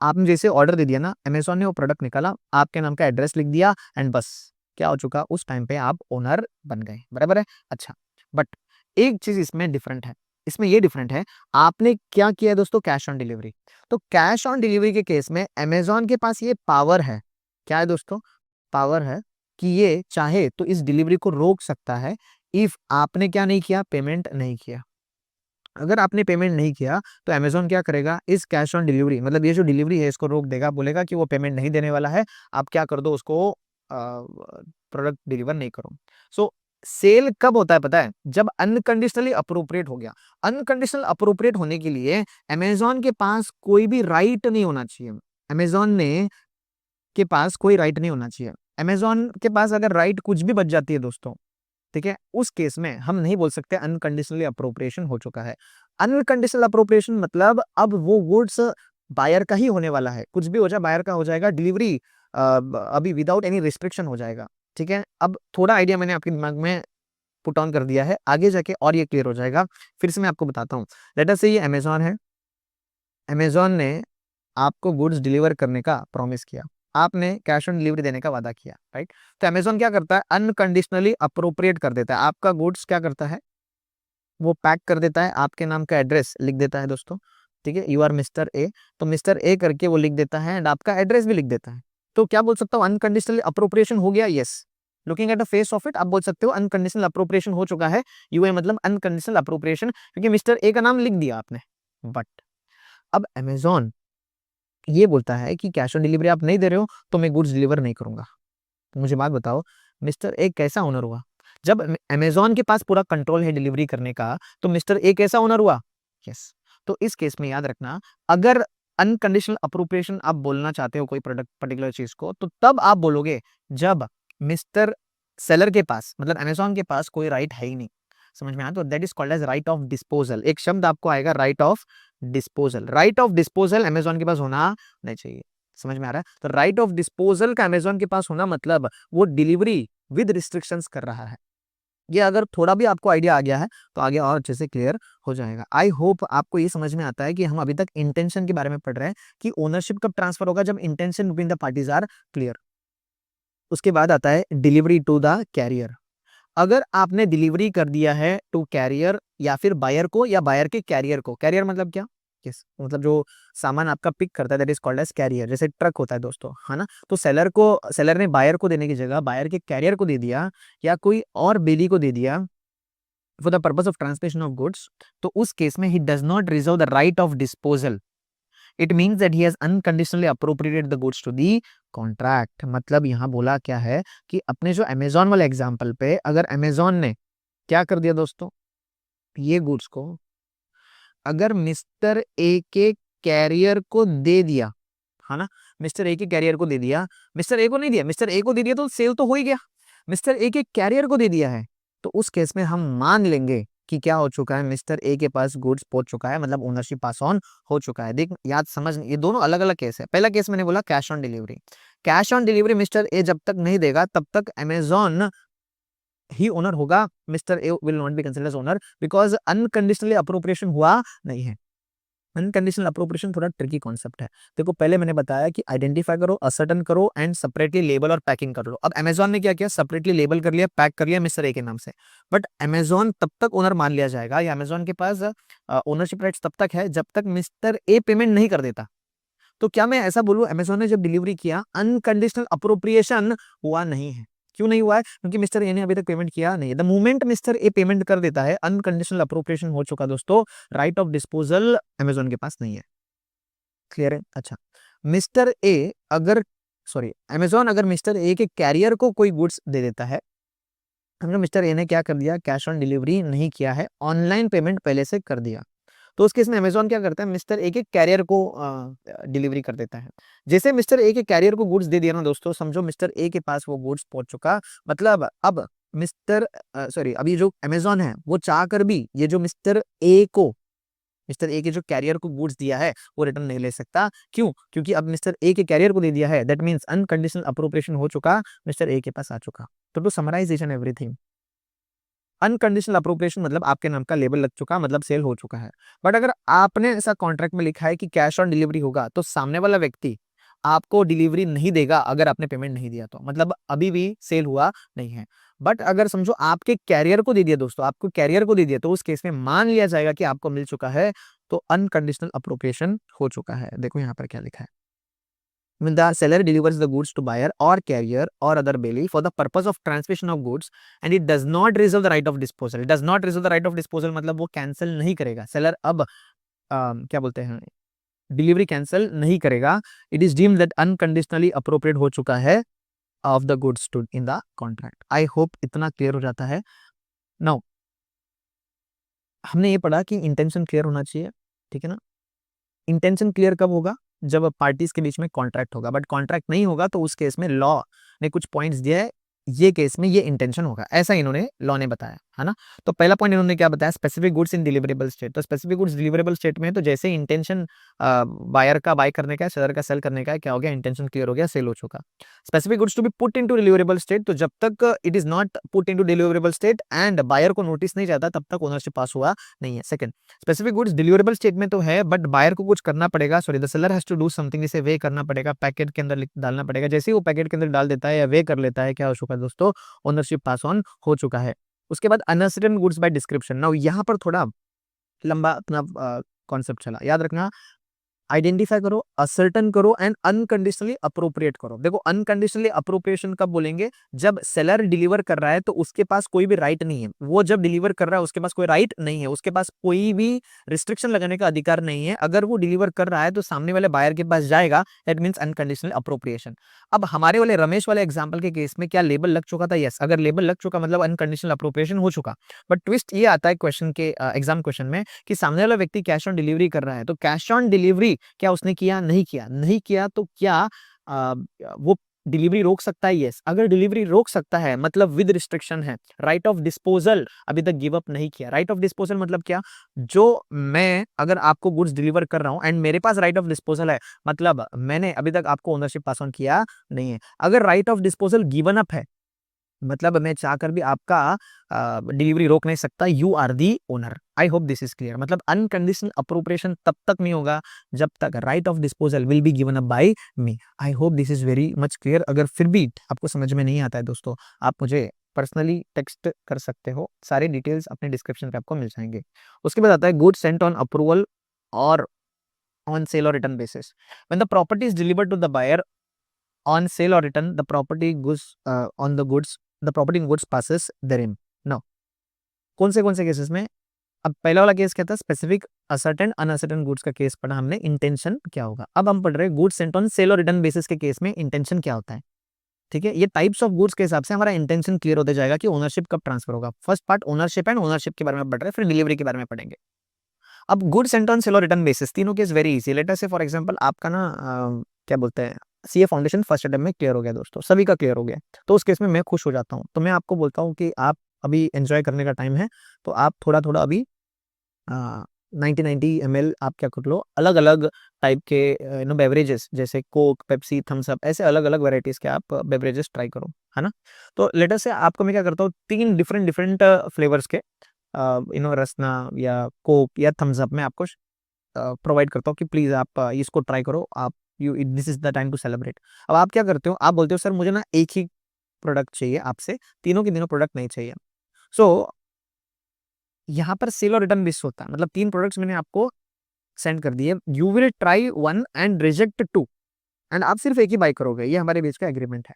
आपने जैसे ऑर्डर दे दिया ना, अमेजोन ने वो प्रोडक्ट निकाला, आपके नाम का एड्रेस लिख दिया एंड बस क्या हो चुका, उस टाइम पे आप ओनर बन गए। बराबर है? अच्छा, बट एक चीज इसमें डिफरेंट है, इसमें ये डिफरेंट है, आपने क्या किया है दोस्तों, कैश ऑन डिलीवरी। तो कैश ऑन डिलीवरी के केस में अमेजोन के पास ये पावर है, क्या है दोस्तों? पावर है कि ये चाहे तो इस डिलीवरी को रोक सकता है इफ आपने क्या नहीं किया, पेमेंट नहीं किया। अगर आपने पेमेंट नहीं किया तो अमेजोन क्या करेगा, इस कैश ऑन डिलीवरी मतलब ये जो डिलीवरी है इसको रोक देगा, बोलेगा कि वो पेमेंट नहीं देने वाला है, आप क्या कर दो, उसको प्रोडक्ट डिलीवर नहीं करो। सो सेल कब होता है पता है? जब अनकंडीशनली अप्रोप्रिएट हो गया। अनकंडीशनल अप्रोप्रिएट होने के लिए अमेजोन के पास कोई भी राइट नहीं होना चाहिए। अमेजोन ने के पास कोई राइट नहीं होना चाहिए। अमेजोन के पास अगर राइट कुछ भी बच जाती है दोस्तों, ठीक है, उस केस में हम नहीं बोल सकते अनकंडीशनली अप्रोप्रिएशन हो चुका है। अनकंडीशनल अप्रोप्रिएशन मतलब अब वो गुड्स बायर का ही होने वाला है, कुछ भी हो जाए बायर का हो जाएगा, डिलीवरी अभी विदाउट एनी रिस्ट्रिक्शन हो जाएगा। ठीक है, अब थोड़ा आइडिया मैंने आपके दिमाग में पुट ऑन कर दिया है, आगे जाके और ये क्लियर हो जाएगा। फिर से मैं आपको बताता हूँ, लेट अस से ये अमेजोन है, अमेजोन ने आपको गुड्स डिलीवर करने का प्रॉमिस किया, आपने कैश ऑन डिलीवरी देने का वादा किया, राइट? तो अमेजोन क्या करता है, अनकंडीशनली अप्रोप्रिएट कर देता है आपका गुड्स, क्या करता है, वो पैक कर देता है, आपके नाम का एड्रेस लिख देता है दोस्तों। ठीक है, यू आर मिस्टर ए, तो मिस्टर ए करके वो लिख देता है एंड आपका एड्रेस भी लिख देता है। तो क्या बोल सकता हूँ, अनकंडीशनल अप्रोप्रिएशन हो गया। Yes, looking at the face of it आप बोल सकते हो अनकंडीशनल अप्रोप्रिएशन हो चुका है। यूए मतलब अनकंडीशनल अप्रोप्रिएशन, क्योंकि मिस्टर ए का नाम लिख दिया आपने। बट अब अमेजोन ये बोलता है कि कैश ऑन डिलीवरी आप नहीं दे रहे हो तो मैं गुड्स डिलीवर नहीं करूंगा। तो मुझे बात बताओ, मिस्टर ए कैसा ओनर हुआ? जब अमेजोन के पास पूरा कंट्रोल है डिलीवरी करने का, तो मिस्टर ए कैसा ओनर हुआ? यस। तो इस केस में याद रखना, अगर अनकंडीशनल अप्रोप्रिएशन आप बोलना चाहते हो कोई प्रोडक्ट पर्टिकुलर चीज को, तो तब आप बोलोगे जब मिस्टर सेलर के पास मतलब अमेजोन के पास कोई राइट है ही नहीं। समझ में आया? तो that is called as right of disposal. एक शब्द आपको आएगा, right of disposal. Right of disposal Amazon के पास होना नहीं चाहिए। समझ में आ रहा है? तो राइट ऑफ डिस्पोजल का अमेजोन के पास होना मतलब वो डिलीवरी विद रिस्ट्रिक्शंस कर रहा है। ये अगर थोड़ा भी आपको आइडिया आ गया है तो आगे और अच्छे से क्लियर हो जाएगा। आई होप आपको ये समझ में आता है कि हम अभी तक इंटेंशन के बारे में पढ़ रहे हैं कि ओनरशिप कब ट्रांसफर होगा, जब intention between the parties are clear. उसके बाद आता है डिलीवरी टू द कैरियर। अगर आपने डिलीवरी कर दिया है टू कैरियर या फिर बायर को या बायर के कैरियर को, कैरियर मतलब क्या, किस मतलब जो सामान आपका पिक करता है that is called as carrier, जैसे ट्रक होता है दोस्तों, है ना? तो सेलर ने बायर को देने की जगह बायर के कैरियर को दे दिया या कोई और बेली को दे दिया for the purpose of transmission of goods, तो उस केस में he does not reserve the right of disposal. It means that he has unconditionally appropriated the goods to the contract. मतलब यहाँ बोला क्या है कि अपने जो अमेजोन वाले एग्जाम्पल पे अगर अमेजोन ने क्या कर दिया दोस्तों, ये गुड्स को अगर मिस्टर ए के कैरियर को दे दिया, है ना, मिस्टर ए के कैरियर को दे दिया, मिस्टर ए को नहीं दिया, मिस्टर ए को दे दिया तो सेल तो हो ही गया, मिस्टर ए के कैरियर को दे दिया है, तो उस केस में हम मान लेंगे कि क्या हो चुका है, मिस्टर ए के पास गुड्स पहुंच चुका है, मतलब ओनरशिप पास ऑन हो चुका है। देख याद समझ, ये दोनों अलग अलग केस है। पहला केस मैंने बोला cash on delivery, cash on delivery mister A जब तक नहीं देगा तब तक अमेजोन ही ओनर होगा, mister A will not be considered as owner because unconditionally appropriation हुआ नहीं है। अनकंडीशनल अप्रोप्रिएशन थोड़ा ट्रिकी कॉन्सेप्ट है। देखो पहले मैंने बताया कि आइडेंटिफाई करो, असर्टन करो एंड सेपरेटली लेबल और पैकिंग कर लो। अब अमेजोन ने क्या किया, सेपरेटली लेबल कर लिया, पैक कर लिया मिस्टर ए के नाम से, बट अमेजोन तब तक ओनर मान लिया जाएगा या अमेजोन के पास ओनरशिप राइट्स तब तक है जब तक मिस्टर ए पेमेंट नहीं कर देता। तो क्या मैं ऐसा बोलूं अमेजोन ने जब डिलीवरी किया अनकंडीशनल अप्रोप्रिएशन हुआ नहीं है? क्यों नहीं हुआ है? क्योंकि मिस्टर ए ने अभी तक पेमेंट किया नहीं है। The moment mister A payment कर देता है अनकंडीशनल अप्रोप्रिएशन हो चुका दोस्तों, राइट ऑफ डिस्पोजल अमेजोन के पास नहीं है। क्लियर है? अच्छा, मिस्टर ए अगर सॉरी अमेजोन अगर मिस्टर ए के कैरियर को कोई गुड्स दे देता है, हमने मिस्टर ए ने क्या कर दिया, कैश ऑन डिलीवरी नहीं किया है, ऑनलाइन पेमेंट पहले से कर दिया, तो उस केस में अमेजोन क्या करता है, मिस्टर ए के कैरियर को डिलीवरी कर देता है। जैसे मिस्टर ए के कैरियर को गुड्स दे दिया ना दोस्तों, समझो मिस्टर ए के पास वो गुड्स पहुंच चुका, मतलब अब मिस्टर सॉरी अब ये जो अमेजोन है वो चाह कर भी ये जो मिस्टर ए के जो कैरियर को गुड्स दिया है वो रिटर्न नहीं ले सकता। क्यों? क्योंकि अब मिस्टर ए के कैरियर को दे दिया है, दैट मीन्स अनकंडीशनल अप्रोप्रिएशन हो चुका, मिस्टर ए के पास आ चुका। तो to summarisation everything, unconditional appropriation मतलब आपके नाम का लेबल लग चुका, मतलब सेल हो चुका है। बट अगर आपने ऐसा कॉन्ट्रैक्ट में लिखा है कि कैश ऑन डिलीवरी होगा, तो सामने वाला व्यक्ति आपको डिलीवरी नहीं देगा अगर आपने पेमेंट नहीं दिया, तो मतलब अभी भी सेल हुआ नहीं है। बट अगर समझो आपके कैरियर को दे दिया दोस्तों, आपको कैरियर को दे दिया, तो उस केस में मान लिया जाएगा कि आपको मिल चुका है, तो अनकंडीशनल अप्रोप्रिएशन हो चुका है। देखो यहाँ पर क्या लिखा है, when the seller delivers the goods to buyer or carrier or other bailey for the purpose of transmission of goods and it does not reserve the right of disposal, does not reserve the right of disposal मतलब वो कैंसिल नहीं करेगा, सेलर अब क्या बोलते हैं, डिलीवरी कैंसिल नहीं करेगा, it is deemed that unconditionally appropriate हो चुका है of the goods stood in the contract. I hope इतना क्लियर हो जाता है। नाउ हमने ये पढ़ा कि इंटेंशन क्लियर होना चाहिए, ठीक है ना। इंटेंशन क्लियर कब होगा, जब पार्टीज के बीच में कॉन्ट्रैक्ट होगा, बट कॉन्ट्रैक्ट नहीं होगा तो उस केस में लॉ ने कुछ पॉइंट्स दिया है, ये केस में ये इंटेंशन होगा, ऐसा इन्होंने लॉ ने बताया है ना। तो पहला पॉइंट इन्होंने क्या बताया, specific goods in deliverable state, तो स्पेसिफिक गुड्स डिलीवरेबल स्टेट में है, तो जैसे इंटेंशन बायर का बाय करने का है, सेलर का सेल करने का है, क्या हो गया, इंटेंशन क्लियर हो गया, सेल हो चुका। Specific goods to be put into deliverable state, तो जब तक it is not put into deliverable state and buyer को नोटिस नहीं जाता, तब तक ओनरशिप पास हुआ नहीं है। Second, specific goods deliverable state में तो है, बट बायर को कुछ करना पड़ेगा, sorry the seller has to do something, इसे वे करना पड़ेगा, पैकेट के अंदर डालना पड़ेगा, जैसे ही वो पैकेट के अंदर डाल देता है या वे कर लेता है, क्या हो चुका है दोस्तों, ओनरशिप पास ऑन हो चुका है। उसके बाद uncertain goods by description, now यहाँ पर थोड़ा लंबा अपना कॉन्सेप्ट चला, याद रखना, आइडेंटिफाई करो, असर्टन करो एंड अनकंडीशनली अप्रोप्रिएट करो। देखो अनकंडीशनली अप्रोप्रिएशन कब बोलेंगे, जब सेलर डिलीवर कर रहा है तो उसके पास कोई भी राइट नहीं है, वो जब डिलीवर कर रहा है उसके पास कोई राइट नहीं है, उसके पास कोई भी रिस्ट्रिक्शन लगाने का अधिकार नहीं है, अगर वो डिलीवर कर रहा है तो सामने वाले बायर के पास जाएगा, दैट मींस अनकंडीशनल अप्रोप्रिएशन। अब हमारे वाले रमेश वाले एग्जाम्पल के केस में क्या लेबल लग चुका था, यस, अगर लेबल लग चुका मतलब अनकंडीशनल अप्रोप्रिएशन हो चुका। बट ट्विस्ट ये आता है क्वेश्चन के एग्जाम क्वेश्चन में कि सामने वाला व्यक्ति कैश ऑन डिलीवरी कर रहा है, तो कैश ऑन डिलीवरी क्या उसने किया, नहीं किया, नहीं किया, तो क्या आ, वो डिलीवरी रोक सकता है, यस, अगर डिलीवरी रोक सकता है मतलब विद रिस्ट्रिक्शन है। राइट ऑफ डिस्पोजल अभी तक गिव अप नहीं किया, राइट ऑफ डिस्पोजल मतलब क्या, जो मैं अगर आपको गुड्स डिलीवर कर रहा हूं एंड मेरे पास राइट ऑफ डिस्पोजल है, मतलब मैंने अभी तक आपको ओनरशिप पास ऑन किया नहीं है। अगर right of disposal given up है, मतलब मैं चाहकर भी आपका डिलीवरी रोक नहीं सकता, you are the owner. I hope this is clear, मतलब अनकंडीशनल अप्रोप्रिएशन तब तक नहीं होगा जब तक right of disposal will be given up by me. I hope this is very much clear. अगर फिर भी आपको समझ में नहीं आता है दोस्तों, आप मुझे पर्सनली टेक्स्ट कर सकते हो, सारे डिटेल्स अपने डिस्क्रिप्शन पे आपको मिल जाएंगे। उसके बाद आता है गुड सेंट ऑन अप्रूवल और ऑन सेल और return basis, when the property is delivered to the buyer on sale or return the property goods on the goods the property in goods passes therein। now कौन से केसेस में, अब पहला वाला केस क्या था, स्पेसिफिक असर्टेन अनअसर्टेन गुड्स का केस पढ़ा हमने, इंटेंशन क्या होगा। अब हम पढ़ रहे हैं गुड्स सेंट ऑन सेल और रिटर्न बेसिस के केस में इंटेंशन क्या होता है। ठीक है, ये टाइप्स ऑफ गुड्स के हिसाब से हमारा इंटेंशन क्लियर होते जाएगा कि ओनरशिप कब ट्रांसफर होगा। First part ownership and ownership के बारे में पढ़ रहे हैं, फिर डिलीवरी के बारे में पढ़ेंगे। अब गुड सेंट ऑन सेल और रिटर्न बेसिस तीनों केस वेरी इजी। लेटर से फॉर एग्जांपल आपका ना क्या बोलते हैं, सीए फाउंडेशन फर्स्ट अटेम्प्ट में क्लियर हो गया दोस्तों, सभी का क्लियर हो गया, तो उस केस में मैं खुश हो जाता हूँ। तो मैं आपको बोलता हूँ कि आप अभी एंजॉय करने का टाइम है, तो आप थोड़ा थोड़ा अभी 90 ml आप क्या कर लो, अलग अलग टाइप के बेवरेजेस जैसे कोक, पेप्सी, थम्स अप, ऐसे अलग अलग वेराइटीज के आप बेवरेजेस ट्राई करो, है ना। तो लेटर से आपको मैं क्या करता हूँ, तीन डिफरेंट डिफरेंट फ्लेवर्स के रसना या कोक या थम्स अप में आपको प्रोवाइड करता हूँ कि प्लीज आप इसको ट्राई करो, आप you this is the time to celebrate. अब आप क्या करते हो, आप बोलते हो सर मुझे ना एक ही प्रोडक्ट चाहिए आपसे, तीनों के तीनों प्रोडक्ट नहीं चाहिए। सो यहाँ पर सेल और रिटर्न बेस होता है, मतलब तीन प्रोडक्ट्स मैंने आपको सेंड कर दिए, you will try one and reject two, and आप सिर्फ एक ही बाई करोगे, ये हमारे बीच का एग्रीमेंट है।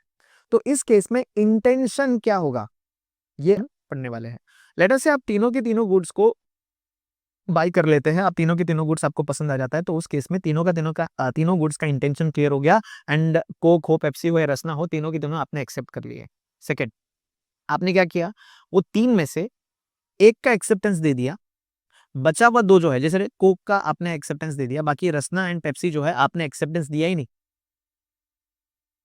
तो इस केस में इंटेंशन क्या होगा, ये हम पढ़ने वाले हैं। लेट अस से आप तीनों के तीनों गुड्स को बाई कर लेते हैं, आप तीनों के तीनों गुड्स आपको पसंद आ जाता है, तो उस केस में तीनों गुड्स का इंटेंशन क्लियर हो गया, एंड कोक हो, पेप्सी हो या रसना हो, तीनों के तीनों आपने एक्सेप्ट कर लिए। सेकेंड, आपने क्या किया, वो तीन में से एक का एक्सेप्टेंस दे दिया, बचा हुआ दो जो है, जैसे कोक का आपने एक्सेप्टेंस दे दिया, बाकी रसना एंड पेप्सी जो है आपने एक्सेप्टेंस दिया ही नहीं,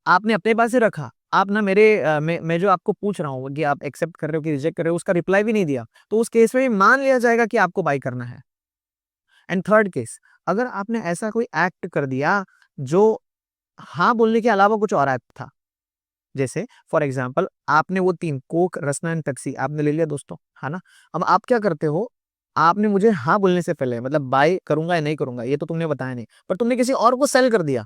आपने अपने पास ही रखा। आप ना मैं जो आपको पूछ रहा हूँ कि आप एक्सेप्ट कर रहे हो कि रिजेक्ट कर रहे हो, उसका रिप्लाई भी नहीं दिया, तो उस केस में मान लिया जाएगा कि आपको बाई करना है। एंड थर्ड केस, अगर आपने ऐसा कोई एक्ट कर दिया जो हाँ बोलने के अलावा कुछ और एक्ट था, जैसे फॉर एग्जाम्पल आपने वो तीन कोक, रसना एंड पेप्सी आपने ले लिया दोस्तों, है ना। अब आप क्या करते हो, आपने मुझे हाँ बोलने से पहले, मतलब बाय करूंगा या नहीं करूंगा ये तो तुमने बताया नहीं, पर तुमने किसी और को सेल कर दिया।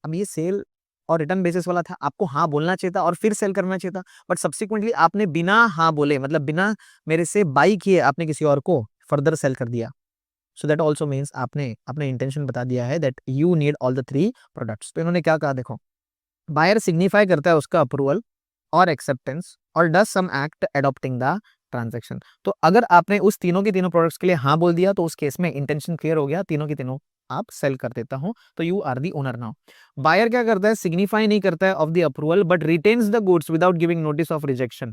अब ये सेल और रिटर्न बेसिस वाला था, आपको हाँ बोलना चाहिए था और फिर सेल करना चाहिए था, बट सब्सिक्वेंटली आपने बिना हाँ बोले, मतलब बिना मेरे से बाई किए, आपने किसी और को फर्दर सेल कर दिया। सो दैट ऑल्सो मीन्स आपने अपने इंटेंशन बता दिया है that you need all the three products. तो इन्होंने क्या कहा, देखो, बायर सिग्निफाई करता है उसका अप्रूवल और एक्सेप्टेंस और does some act adopting the transaction. तो अगर आपने उस तीनों के तीनों प्रोडक्ट्स के लिए हाँ बोल दिया, तो उस केस में इंटेंशन क्लियर हो गया, तीनों के तीनों आप सेल कर देता हूं, तो you are the owner now. Buyer क्या करता है, सिग्निफाई नहीं करता है of the approval, but retains the goods without giving notice of rejection.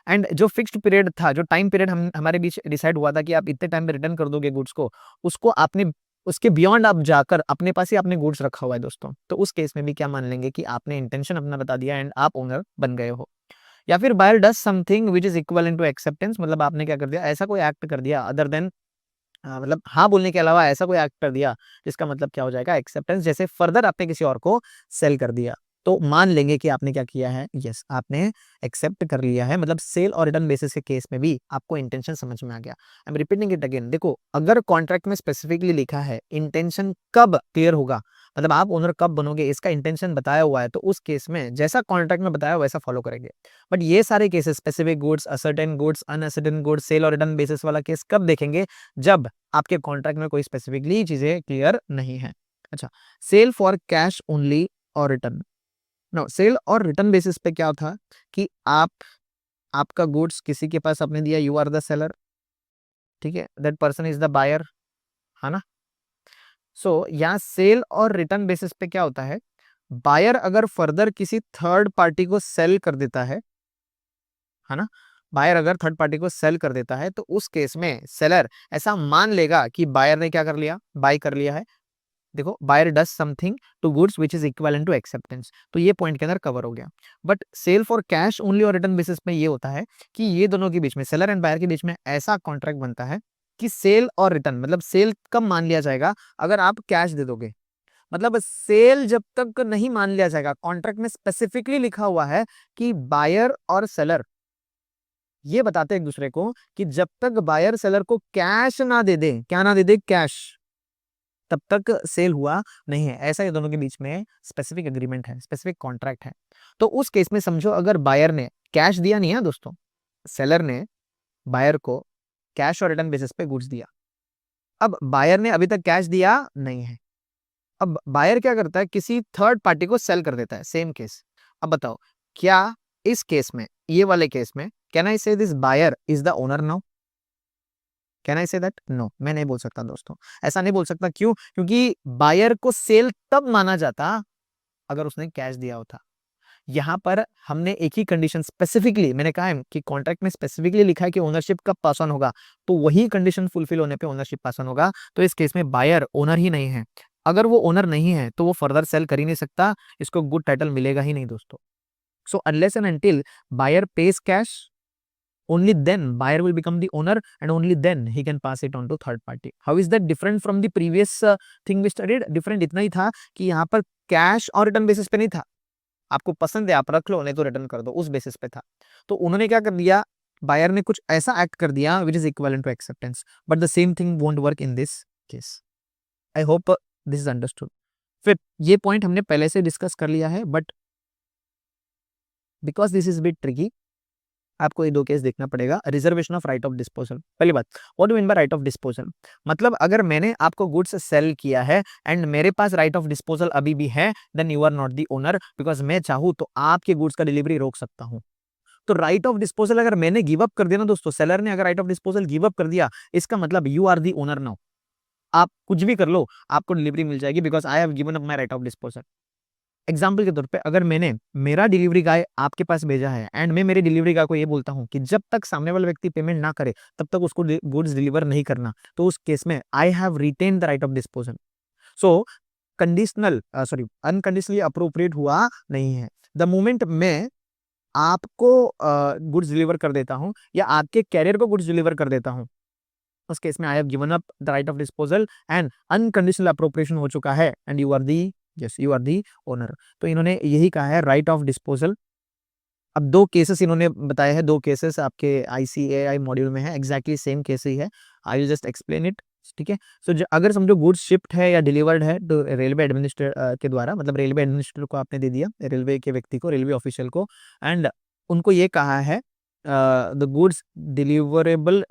And जो फिक्स्ड पीरियड था, जो टाइम पीरियड हमारे बीच डिसाइड हुआ था कि आप इतने टाइम में रिटर्न कर दोगे गुड्स को, उसको आपने, उसके बियॉन्ड आप जाकर अपने पास ही आपने गुड्स रखा हुआ है दोस्तों, तो उस केस में भी क्या मान लेंगे कि आपने इंटेंशन अपना बता दिया एंड आप ओनर बन गए हो। या फिर buyer does something which is equal to acceptance, मतलब आपने क्या कर दिया, ऐसा कोई एक्ट कर दिया अदर देन, मतलब हाँ बोलने के अलावा ऐसा कोई एक्ट कर दिया जिसका मतलब क्या हो जाएगा, एक्सेप्टेंस, जैसे फर्दर आपने किसी और को सेल कर दिया, तो मान लेंगे कि आपने क्या किया है, यस आपने एक्सेप्ट कर लिया है। मतलब सेल और रिटर्न बेसिस के केस में भी आपको इंटेंशन समझ में आ गया। I am repeating it again, देखो अगर कॉन्ट्रैक्ट में स्पेसिफिकली लिखा है इंटेंशन कब क्लियर होगा, मतलब आप ओनर कब बनोगे, इसका इंटेंशन बताया हुआ है, तो उस केस में जैसा कॉन्ट्रैक्ट में बताया वैसा फॉलो करेंगे। बट ये सारे cases, specific goods, ascertained goods, uncertain goods, sale और रिटर्न बेसिस वाला केस कब देखेंगे, जब आपके कॉन्ट्रैक्ट में कोई स्पेसिफिकली चीजें क्लियर नहीं है। अच्छा, सेल फॉर कैश ओनली और रिटर्न, नो, सेल और रिटर्न बेसिस पे क्या था कि आपका गुड्स किसी के पास आपने दिया, यू आर द सेलर, ठीक है, that person is the buyer, है ना। सो यहाँ सेल और रिटर्न बेसिस पे क्या होता है, बायर अगर फर्दर किसी थर्ड पार्टी को सेल कर देता है ना, बायर अगर थर्ड पार्टी को सेल कर देता है, तो उस केस में सेलर ऐसा मान लेगा कि बायर ने क्या कर लिया, बाय कर लिया है। देखो, buyer does something to goods which is equivalent to acceptance, तो ये पॉइंट के अंदर कवर हो गया। But sale for cash only और रिटर्न बेसिस पे ये होता है कि ये दोनों के बीच में, सेलर एंड बायर के बीच में ऐसा कॉन्ट्रैक्ट बनता है कि सेल और रिटर्न, मतलब सेल कब मान लिया जाएगा, अगर आप कैश दे दोगे, मतलब सेल जब तक नहीं मान लिया जाएगा, कॉन्ट्रैक्ट में स्पेसिफिकली लिखा हुआ है कि बायर और सेलर ये बताते हैं एक दूसरे को कि जब तक बायर सेलर को कैश ना दे दे, क्या ना दे दे, कैश, तब तक सेल हुआ नहीं है। ऐसा ये दोनों के बीच में स्पेसिफिक एग्रीमेंट है, स्पेसिफिक कॉन्ट्रैक्ट है। तो उस केस में समझो, अगर बायर ने कैश दिया नहीं है दोस्तों, सेलर ने बायर को कैश और रिटर्न बेसिस पे गुड्स दिया, अब बायर ने अभी तक कैश दिया नहीं है, अब बायर क्या करता है, किसी थर्ड पार्टी को सेल कर देता है, सेम केस। अब बताओ, क्या इस केस में, ये वाले केस में, can I say this buyer is the owner now, can I say that, no, मैं नहीं बोल सकता दोस्तों, ऐसा नहीं बोल सकता। क्यों? क्योंकि बायर को सेल तब माना जाता अगर उसने कैश दिया होता। यहां पर हमने एक ही कंडीशन स्पेसिफिकली, मैंने कहा है कि कॉन्ट्रैक्ट में स्पेसिफिकली लिखा है कि ओनरशिप कब पास ऑन होगा, तो वही कंडीशन फुलफिल होने पे ओनरशिप पास ऑन होगा। तो इस केस में बायर ओनर ही नहीं है, अगर वो ओनर नहीं है तो वो फर्दर सेल कर ही नहीं सकता, इसको गुड टाइटल मिलेगा ही नहीं दोस्तों। So unless and until buyer pays cash, only then buyer will become the owner and only then he can pass it on to third party. How is that different from the previous thing we studied? Different इतना ही था कि यहाँ पर कैश और रिटर्न बेसिस पे नहीं था, आपको पसंद है आप रख लो, नहीं तो रिटर्न कर दो, उस बेसिस पे था। तो उन्होंने क्या कर दिया, बायर ने कुछ ऐसा एक्ट कर दिया which is equivalent to acceptance, but the same thing won't work in this case. I hope this is understood. फिर ये पॉइंट हमने पहले से डिस्कस कर लिया है, but because this is bit tricky, आपको ये दो केस देखना पड़ेगा। Reservation of right of disposal, पहली बात, what do mean by right of disposal? मतलब अगर मैंने आपको गुड्स सेल किया है एंड मेरे पास राइट ऑफ डिस्पोजल अभी भी है, then you are not the owner, because मैं चाहूं तो आपके गुड्स का डिलीवरी रोक सकता हूं। तो राइट ऑफ डिस्पोजल अगर मैंने गिव अप कर दिया ना दोस्तों, सेलर ने अगर right of disposal give up कर दिया, इसका मतलब you are the owner now. आप कुछ भी कर लो, आपको डिलीवरी मिल जाएगी, because I have given up my right of disposal. Example के तौर पे अगर मैंने मेरा डिलीवरी गाय आपके पास भेजा है एंड मैं मेरे डिलीवरी गाय को ये बोलता हूं कि जब तक सामने वाला व्यक्ति पेमेंट ना करे तब तक उसको गुड्स डिलीवर नहीं करना, तो उस केस में I have retain the right of disposal. So conditional sorry unconditionally appropriate हुआ नहीं है। द मोमेंट मैं आपको गुड्स डिलीवर कर देता हूं या आपके कैरियर को गुड्स डिलीवर कर देता हूं, उस केस में I have given up the right of disposal and unconditional appropriation हो चुका है and you are the, yes you are the owner. तो इन्होंने यही कहा है राइट ऑफ डिस्पोजल। अब दो केसेस इन्होंने बताए हैं, दो केसेस आपके आईसीएआई मॉड्यूल में है, एग्जैक्टली सेम केस ही है। I will just explain it, ठीक है। सो अगर समझो गुड्स शिफ्ट है या डिलीवर्ड है तो रेलवे एडमिनिस्ट्रेटर के द्वारा, मतलब रेलवे एडमिनिस्ट्रेटर को आपने दे दिया, रेलवे के व्यक्ति को, रेलवे ऑफिशियल को, एंड उनको ये कहा है the goods deliverable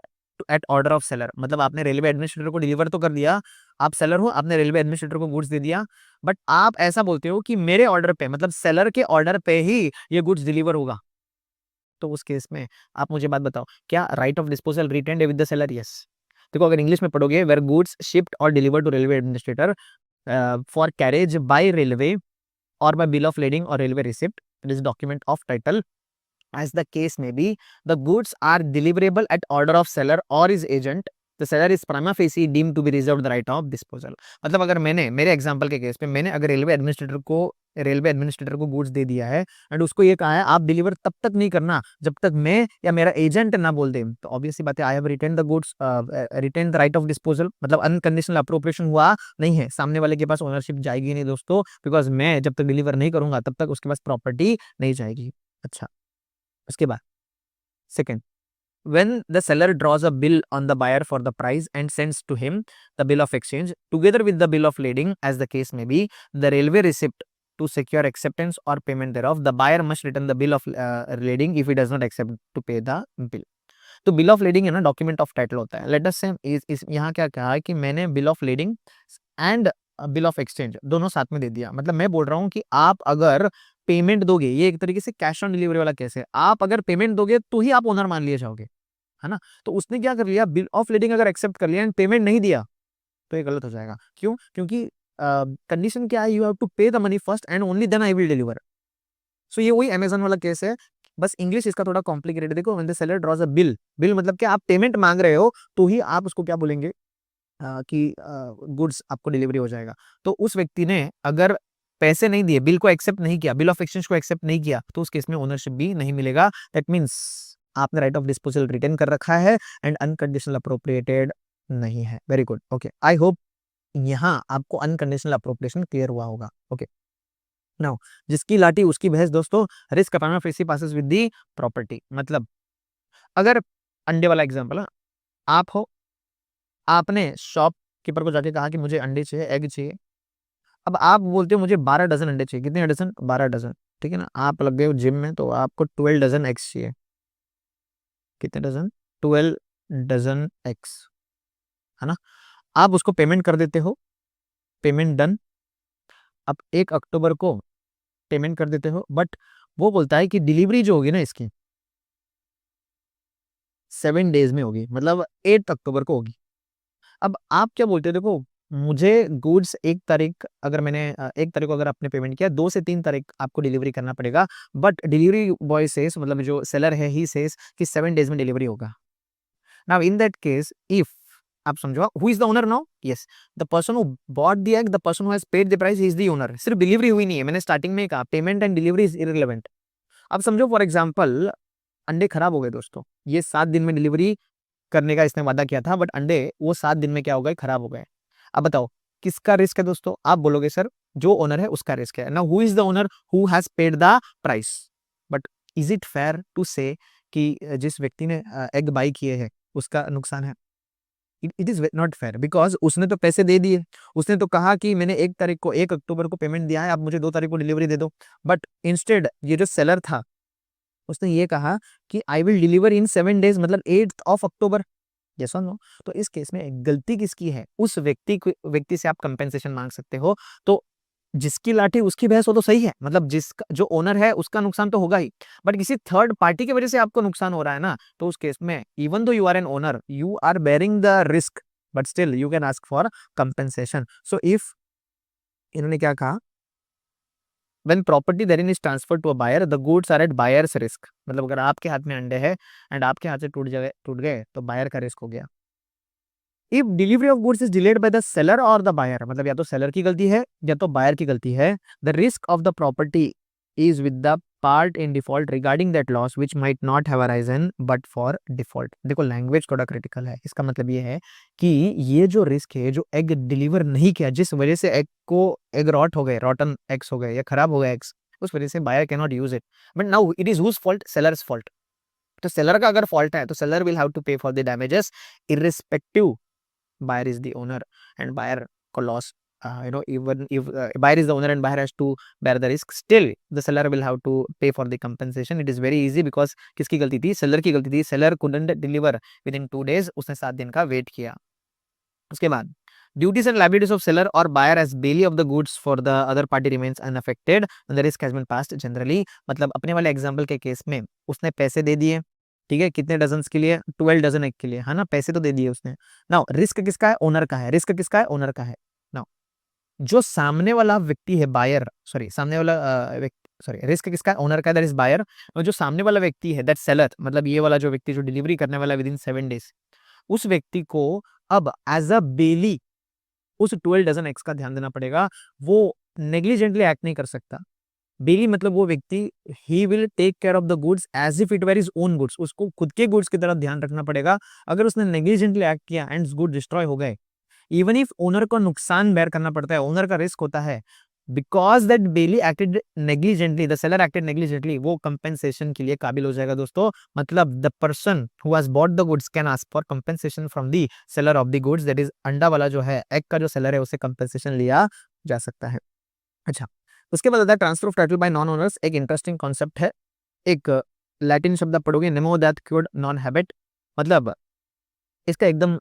at order of seller, मतलब आपने रेलवे एडमिनिस्ट्रेटर को डिलीवर तो कर दिया, आप सेलर हो, आपने रेलवे एडमिनिस्ट्रेटर को गुड्स दे दिया, बट आप ऐसा बोलते हो कि मेरे ऑर्डर पे, मतलब सेलर के ऑर्डर पे ही ये गुड्स डिलीवर होगा। तो उस केस में आप मुझे बात बताओ, क्या right of disposal retained with the seller? Yes. देखो अगर इंग्लिश में पढ़ोगे, वेयर गुड्स शिप्ड और delivered to railway administrator for carriage by railway और बाय बिल ऑफ लेडिंग और railway receipt, it is document of title, as the case may be, the goods are deliverable at order of seller or his agent, the seller is prima facie deemed to be reserved the right of disposal। मतलब अगर मैंने, मेरे एग्जांपल के केस पे मैंने अगर रेलवे एडमिनिस्ट्रेटर को गुड्स दे दिया है एंड उसको ये कहा है आप डिलीवर तब तक नहीं करना जब तक मैं या मेरा एजेंट ना बोल दे, तो ऑब्वियसली बात है I have retain the goods, retain the right of disposal, मतलब अनकंडीशनल अप्रोप्रिएशन हुआ नहीं है, सामने वाले के पास ओनरशिप जाएगी नहीं दोस्तों, बिकॉज मैं जब तक डिलीवर नहीं करूंगा तब तक उसके पास प्रॉपर्टी नहीं जाएगी। अच्छा, उसके बाद second, when the seller draws a bill on the buyer for the price and sends to him the bill of exchange together with the bill of lading, as the case may be, the railway receipt to secure acceptance or payment thereof, the buyer must return the bill of lading if he does not accept to pay the bill। तो बिल ऑफ लीडिंग है ना, डॉक्यूमेंट ऑफ टाइटल होता है। लेट अस से इस यहाँ क्या कहा है कि मैंने bill of leading and bill of exchange दोनों साथ में दे दिया, मतलब मैं बोल रहा हूँ कि आप अगर पेमेंट दोगे, ये एक तरीके से कैश ऑन डिलीवरी वाला केस है, आप अगर पेमेंट दोगे तो ही आप ओनर मान लिए जाओगे, है ना। तो उसने क्या कर लिया, बिल ऑफ लीडिंग अगर एक्सेप्ट कर लिया एंड पेमेंट नहीं दिया तो ये गलत हो जाएगा। क्यों? क्योंकि कंडीशन क्या है, you have to pay the money first and only then I will deliver. So ये वही अमेजन वाला केस है, बस इंग्लिश इसका थोड़ा कॉम्प्लिकेटेड। देखो when the seller draws a bill, bill मतलब कि आप पेमेंट मांग रहे हो तो ही आप उसको क्या बोलेंगे कि गुड्स आपको डिलीवरी हो जाएगा। तो उस व्यक्ति ने अगर पैसे नहीं दिए, बिल को एक्सेप्ट नहीं किया, बिल ऑफ एक्सचेंज को एक्सेप्ट नहीं किया, तो उस केस में ओनरशिप भी नहीं मिलेगा। दैट मींस आपने राइट ऑफ डिस्पोजल रिटेन कर रखा है एंड अनकंडीशनल अप्रोप्रिएटेड नहीं है। Very good, okay. I hope यहाँ आपको अनकंडीशनल अप्रोप्रिएशन क्लियर हुआ होगा। ओके, नाउ जिसकी लाठी उसकी भैंस दोस्तों, risk prima facie passes with the property. मतलब अगर अंडे वाला एग्जांपल है, आप हो, आपने शॉपकीपर को जाके कहा कि मुझे अंडे चाहिए, एग चाहिए। अब आप बोलते हो मुझे 12 डजन अंडे चाहिए। कितने डजन? 12 डजन, ठीक है ना। आप लग गए हो जिम में, तो आपको 12 डजन एग्स चाहिए। कितने डजन? 12 डजन एग्स, है ना। आप उसको पेमेंट कर देते हो, पेमेंट डन। अब 1 अक्टूबर को पेमेंट कर देते हो, बट वो बोलता है कि डिलीवरी जो होगी ना इसकी 7 डेज में होगी, मतलब 8 अक्टूबर को होगी। अब आप क्या बोलते हो, देखो मुझे गुड्स 1 तारीख, अगर मैंने 1 तारीख को अगर आपने पेमेंट किया, 2 से 3 तारीख आपको डिलीवरी करना पड़ेगा, बट डिलीवरी बॉय सेस, मतलब जो सेलर है ही सेस कि 7 डेज में डिलीवरी होगा। Now in that case if आप समझो, who is the owner now? Yes, the person who bought the egg, the person who has paid the price, he is the owner. सिर्फ डिलीवरी हुई नहीं है, मैंने स्टार्टिंग में कहा payment and delivery is irrelevant. अब समझो फॉर एग्जांपल अंडे खराब हो गए दोस्तों, ये 7 दिन में डिलीवरी करने का इसने वादा किया था, बट अंडे वो 7 दिन में क्या हो गए, खराब हो गए। अब बताओ किसका रिस्क है दोस्तों? आप बोलोगे सर जो ओनर है उसका रिस्क है। Now who is the owner? Who has paid the price. But is it fair to say कि जिस व्यक्ति ने एग बाई किए हैं उसका नुकसान है? It is not fair, because उसने तो पैसे दे दिए, उसने तो कहा कि मैंने 1 तारीख को, 1 अक्टूबर को पेमेंट दिया है, आप मुझे 2 तारीख को डिलीवरी दे दो। बट इंस्टेड ये जो सेलर था उसने ये कहा कि आई विल डिलीवर इन 7 days, मतलब 8 अक्टूबर। यस और नो? तो इस केस में गलती किसकी है? उस व्यक्ति से आप कंपेंसेशन मांग सकते हो। तो जिसकी लाठी उसकी भैंस हो तो सही है, मतलब जिसका जो ओनर है उसका नुकसान तो होगा ही, बट किसी थर्ड पार्टी की वजह से आपको नुकसान हो रहा है ना, तो उस केस में even though you are an owner, you are bearing the risk, but still you can ask for compensation. So if, इन्होंने क्या कहा, when property therein is transferred to a buyer, the goods are at buyer's risk, मतलब अगर आपके हाथ में अंडे हैं एंड आपके हाथ से टूट गए तो बायर का रिस्क हो गया। If delivery of goods is delayed by the seller और द बायर, मतलब या तो सेलर की गलती है या तो बायर की गलती है, the risk of the property is with the part in default regarding that loss which might not have arisen but for default. देखो लैंग्वेज थोड़ा क्रिटिकल है, इसका मतलब ये है कि ये जो रिस्क है, जो एग डिलीवर नहीं किया, जिस वजह से एग रॉट हो गए, रॉटन एग्स हो गए या खराब हो गए एग्स, उस वजह से buyer can not use it, but now it is whose fault? Seller's fault. तो सेलर का अगर फॉल्ट है तो seller will have to pay for the damages irrespective buyer is the owner and buyer को loss, even if buyer is the owner and buyer has to bear the risk, still the seller will have to pay for the compensation. It is very easy because किसकी गलती थी? सेलर की गलती थी। Seller couldn't deliver within 2 days, उसने 7 दिन का वेट किया। उसके बाद duties and liabilities of seller or buyer as bailey of the goods for the other party remains unaffected and the risk has been passed generally, मतलब अपने वाले एग्जांपल के केस में उसने पैसे दे दिए, ठीक है, कितने डजन के लिए? 12 डजन एग के लिए, है ना, पैसे तो दे दिए उसने। नाउ रिस्क किसका है? ओनर का है। रिस्क किसका है? ओनर का है। नाउ जो सामने वाला व्यक्ति है, बायर, सॉरी सामने वाला सॉरी, रिस्क किसका है? ओनर का, दैट इज बायर। और जो सामने वाला व्यक्ति है, दैट सेलर, मतलब ये वाला जो व्यक्ति जो डिलीवरी करने वाला विद इन 7 days, उस व्यक्ति को अब एज अ बेली उस 12 डजन एग्स का ध्यान देना पड़ेगा। वो नेग्लिजेंटली एक्ट नहीं कर सकता। बेली मतलब वो व्यक्ति, he will take care of the goods as if it were his own goods, उसको खुद के गुड्स की तरह ध्यान रखना पड़ेगा। अगर उसने नेग्लिजेंटली एक्ट किया एंड गुड डिस्ट्रॉय हो गए, इवन इफ ओनर को नुकसान बेयर करना पड़ता है, ओनर का रिस्क होता है, because that bailee acted negligently, the seller acted negligently, वो कंपेंसेशन के लिए काबिल हो जाएगा दोस्तों। मतलब the person who has bought the goods can ask for compensation from the seller of the goods, that is अंडा वाला जो है, एग का जो सेलर है, उसे कंपेंसेशन लिया जा सकता है। अच्छा, उसके बाद आता है transfer of title by non owners. एक इंटरेस्टिंग कॉन्सेप्ट है। एक लैटिन शब्द आप पढ़ोगे, Nemo that cured non habit, मतलब इसका एकदम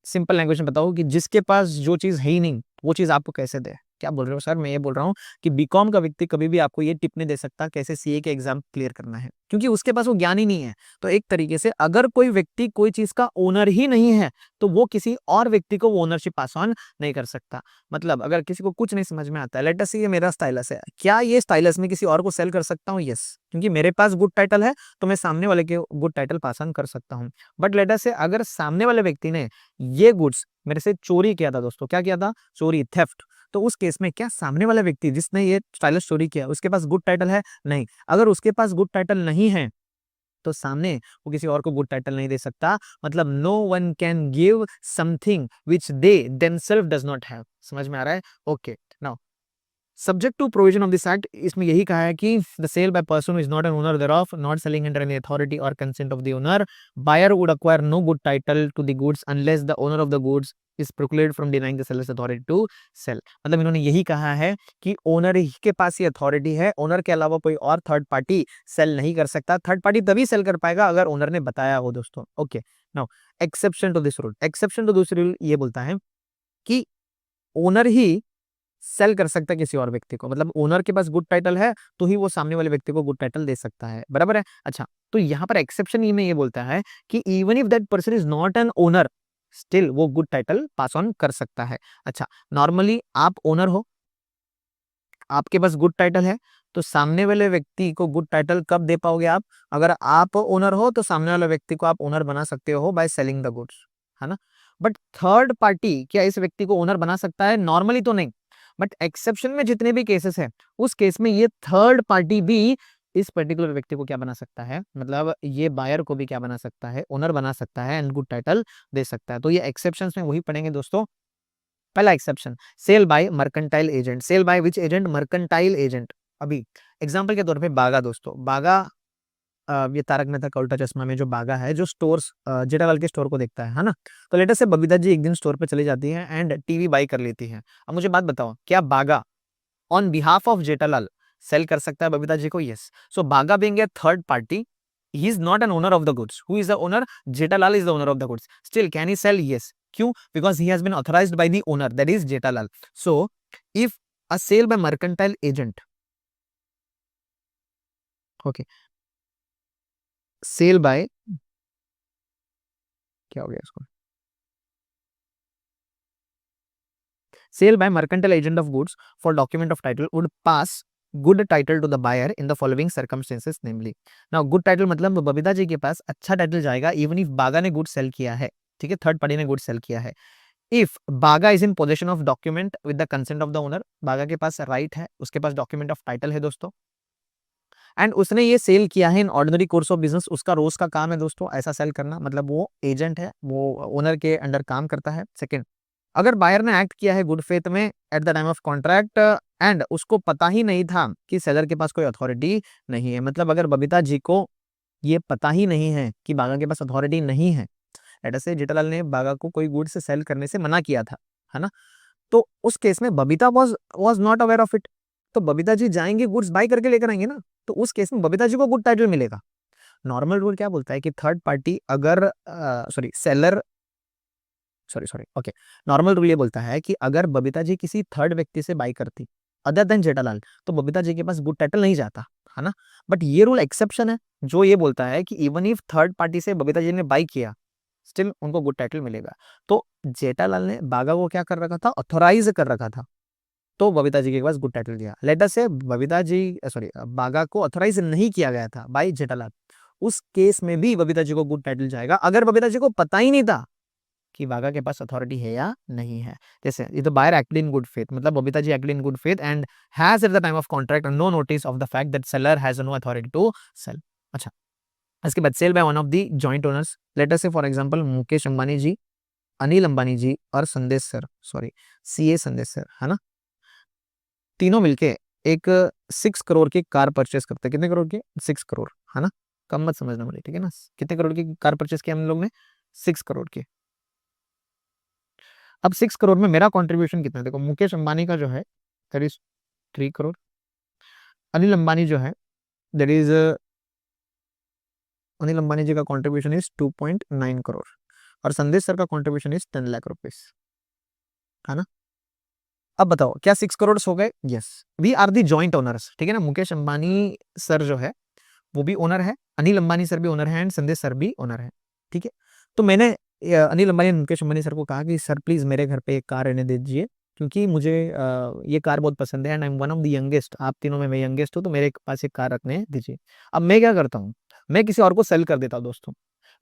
सिंपल लैंग्वेज में बताओ कि जिसके पास जो चीज है ही नहीं, वो चीज आपको कैसे दे? क्या बोल रहे हो सर? मैं ये बोल रहा हूँ कि बीकॉम का व्यक्ति कभी भी आपको ये टिप नहीं दे सकता कैसे सीए के एग्जाम क्लियर करना है, क्योंकि उसके पास वो ज्ञान ही नहीं है। तो एक तरीके से अगर कोई व्यक्ति कोई चीज का ओनर ही नहीं है, तो वो किसी और व्यक्ति को वो ओनरशिप पास ऑन नहीं कर सकता। मतलब अगर किसी को कुछ नहीं समझ में आता है, लेट अस से ये मेरा स्टाइलस है, क्या ये स्टाइलस में किसी और को सेल कर सकता हूँ? यस, क्योंकि मेरे पास गुड टाइटल है, तो मैं सामने वाले के गुड टाइटल पास ऑन कर सकता हूँ। बट लेट अस से अगर सामने वाले व्यक्ति ने ये गुड्स मेरे से चोरी किया था दोस्तों, क्या किया था? चोरी, थेफ्ट। तो उस केस में क्या सामने वाला व्यक्ति जिसने ये स्टाइलिश चोरी किया, उसके पास गुड टाइटल है? नहीं। अगर उसके पास गुड टाइटल नहीं है, तो सामने वो किसी और को गुड टाइटल नहीं दे सकता। मतलब no one can give something which they themself does not have. समझ में आ रहा है? Okay, now subject to provision of this act, इसमें यही कहा है कि the sale by person is not an owner thereof, not selling under any authority और consent of the owner, buyer would acquire no good title to the goods unless the owner of the goods is proclaimed from denying the seller's authority to sell. मतलब इन्होंने यही कहा है कि ओनर ही के पास ये अथॉरिटी है, ओनर के अलावा कोई और थर्ड पार्टी सेल नहीं कर सकता। थर्ड पार्टी तभी सेल कर पाएगा अगर ओनर ने बताया हो दोस्तों। Okay, now exception to this rule, exception to this rule ये बोलता है कि ओनर ही सेल कर सकता है किसी और व्यक्ति को, मतलब ओनर के पास गुड टाइटल है तो ही वो सामने वाले व्यक्ति को गुड टाइटल दे सकता है, बराबर है। अच्छा, तो यहाँ पर एक्सेप्शन ये में ये बोलता है कि even if that person is not an owner, still वो गुड टाइटल पास ऑन कर सकता है। अच्छा, नॉर्मली आप ओनर हो, आपके पास गुड टाइटल है, तो सामने वाले व्यक्ति को गुड टाइटल कब दे पाओगे आप? अगर आप ओनर हो तो सामने वाले व्यक्ति को आप ओनर बना सकते हो बाय सेलिंग द गुड्स, है ना। बट थर्ड पार्टी क्या इस व्यक्ति को ओनर बना सकता है? नॉर्मली तो नहीं, बट एक्सेप्शन में जितने भी केसेस हैं, उस केस में ये थर्ड पार्टी भी इस पर्टिकुलर व्यक्ति को क्या बना सकता है? मतलब ये बायर को भी क्या बना सकता है? ओनर बना सकता है एंड गुड टाइटल दे सकता है। तो ये एक्सेप्शंस में वही पढ़ेंगे दोस्तों। पहला exception, sale by mercantile agent. Sale by which agent? Mercantile agent. अभी एग्जांपल के तौर पे बागा दोस्तों, बागा ये तारक मेहता का उल्टा चश्मा में जो बागा है, जो स्टोर्स जेठालाल के स्टोर को देखता है ना। तो लेटर से बबीता जी एक दिन स्टोर पे चली जाती है एंड टीवी बाई कर लेती है। अब मुझे बात बताओ, क्या Bagha on behalf of Jethalal sell कर सकता है बबीता जी को, yes. So Bagha being a third party, he is not an owner of the goods. Who is the owner? Jetalal is the owner of the goods. Still, can he sell? Yes. क्यों? Because he has been authorized by the owner, that is Jetalal. So if a sale by mercantile agent, okay, sale by, क्या हो गया इसको, sale by mercantile agent of goods for document of title would pass good title to the buyer in the following circumstances, namely. Now good title मतलब बबीता जी के पास अच्छा टाइटल जाएगा इवन इफ बागा ने गुड सेल किया है, ठीक है, थर्ड पार्टी ने गुड सेल किया है. इफ बागा is in possession of document with the consent of the owner, बागा के पास राइट है, उसके पास डॉक्यूमेंट ऑफ टाइटल है दोस्तों, एंड उसने ये सेल किया है in ordinary course of business, उसका रोज का काम है दोस्तों ऐसा सेल करना, मतलब वो एजेंट है, वो ओनर के अंडर काम करता है. सेकंड, अगर बायर ने एक्ट किया है गुड फेथ में eight the time of contract and उसको पता ही नहीं था कि सेलर के पास कोई अथॉरिटी नहीं है, मतलब अगर बबीता जी को ये पता ही नहीं है कि बागा के पास अथॉरिटी नहीं है, लेट अस से जेठालाल ने बागा को कोई गुड्स सेल करने से मना किया था, है ना, तो उस केस में Babita was not aware of it, तो बबीता जी जाएंगे गुड्स बाय करके लेकर आएंगे ना, तो उस केस में बबीता जी को गुड टाइटल मिलेगा. नॉर्मल रूल क्या बोलता है कि थर्ड पार्टी अगर sorry seller sorry sorry okay, normal rule ये बोलता है कि अगर बबीता जी किसी थर्ड व्यक्ति से बाई करती अदर देन जेठालाल, तो बबीता जी के पास गुड टाइटल नहीं जाता, है ना. बट ये रूल एक्सेप्शन है जो ये बोलता है कि इवन इफ थर्ड पार्टी से बबीता जी ने बाई किया, स्टिल उनको गुड टाइटल मिलेगा. तो जेठालाल ने बागा को क्या कर रखा था, ऑथोराइज कर रखा था, तो बबीता जी के पास गुड टाइटल दिया. लेट अस से बबीता जी सॉरी बागा को ऑथोराइज नहीं किया गया था बाय जेठालाल, उस केस में भी बबीता जी को गुड टाइटल जाएगा अगर बबीता जी को पता ही नहीं था कि बागा के पास अथॉरिटी है या नहीं है. जैसे ये तो buyer acted in good faith, मतलब Babita ji acted in good faith and has at the time of contract no notice of the fact that seller has no authority to sell. अच्छा, इसके बाद sale by one of the joint owners, let us say for example Mukesh Ambani ji, Anil Ambani ji और Sandesh sir, sorry CA Sandesh sir, है ना, तीनों मिलके एक 6 करोड़ की कार परचेस करते हैं. कितने करोड़ की? 6 करोड़, है ना, कम मत समझना मुझे, ठीक है ना. कितने करोड़ की कार परचेस किया हम लोग ने? 6 करोड़ की. अब 6 करोड़ में मेरा कंट्रीब्यूशन कितना है, देखो मुकेश अंबानी का जो है दैट इज 3 करोड़, अनिल अंबानी जो है दैट इज अनिल अंबानी जी का कंट्रीब्यूशन इज 2.9 करोड़ और संदेश सर का कंट्रीब्यूशन इज 10 लाख रुपीज, है ना. अब बताओ क्या 6 करोड़ हो गए? Yes, we are the joint owners, ठीक है ना. मुकेश अंबानी सर जो है वो भी ओनर है, अनिल अंबानी सर भी ओनर है एंड संदेश सर भी ओनर है, ठीक है. तो मैंने अनिल अंबानी और मुकेश अंबानी सर को कहा कि सर प्लीज मेरे घर पे एक कार रहने दीजिए क्योंकि मुझे ये कार बहुत पसंद है and I am one of the youngest, आप तीनों में मैं यंगेस्ट हूँ, तो मेरे पास एक कार रखने दीजिए. अब मैं क्या करता हूँ, मैं किसी और को सेल कर देता हूँ दोस्तों,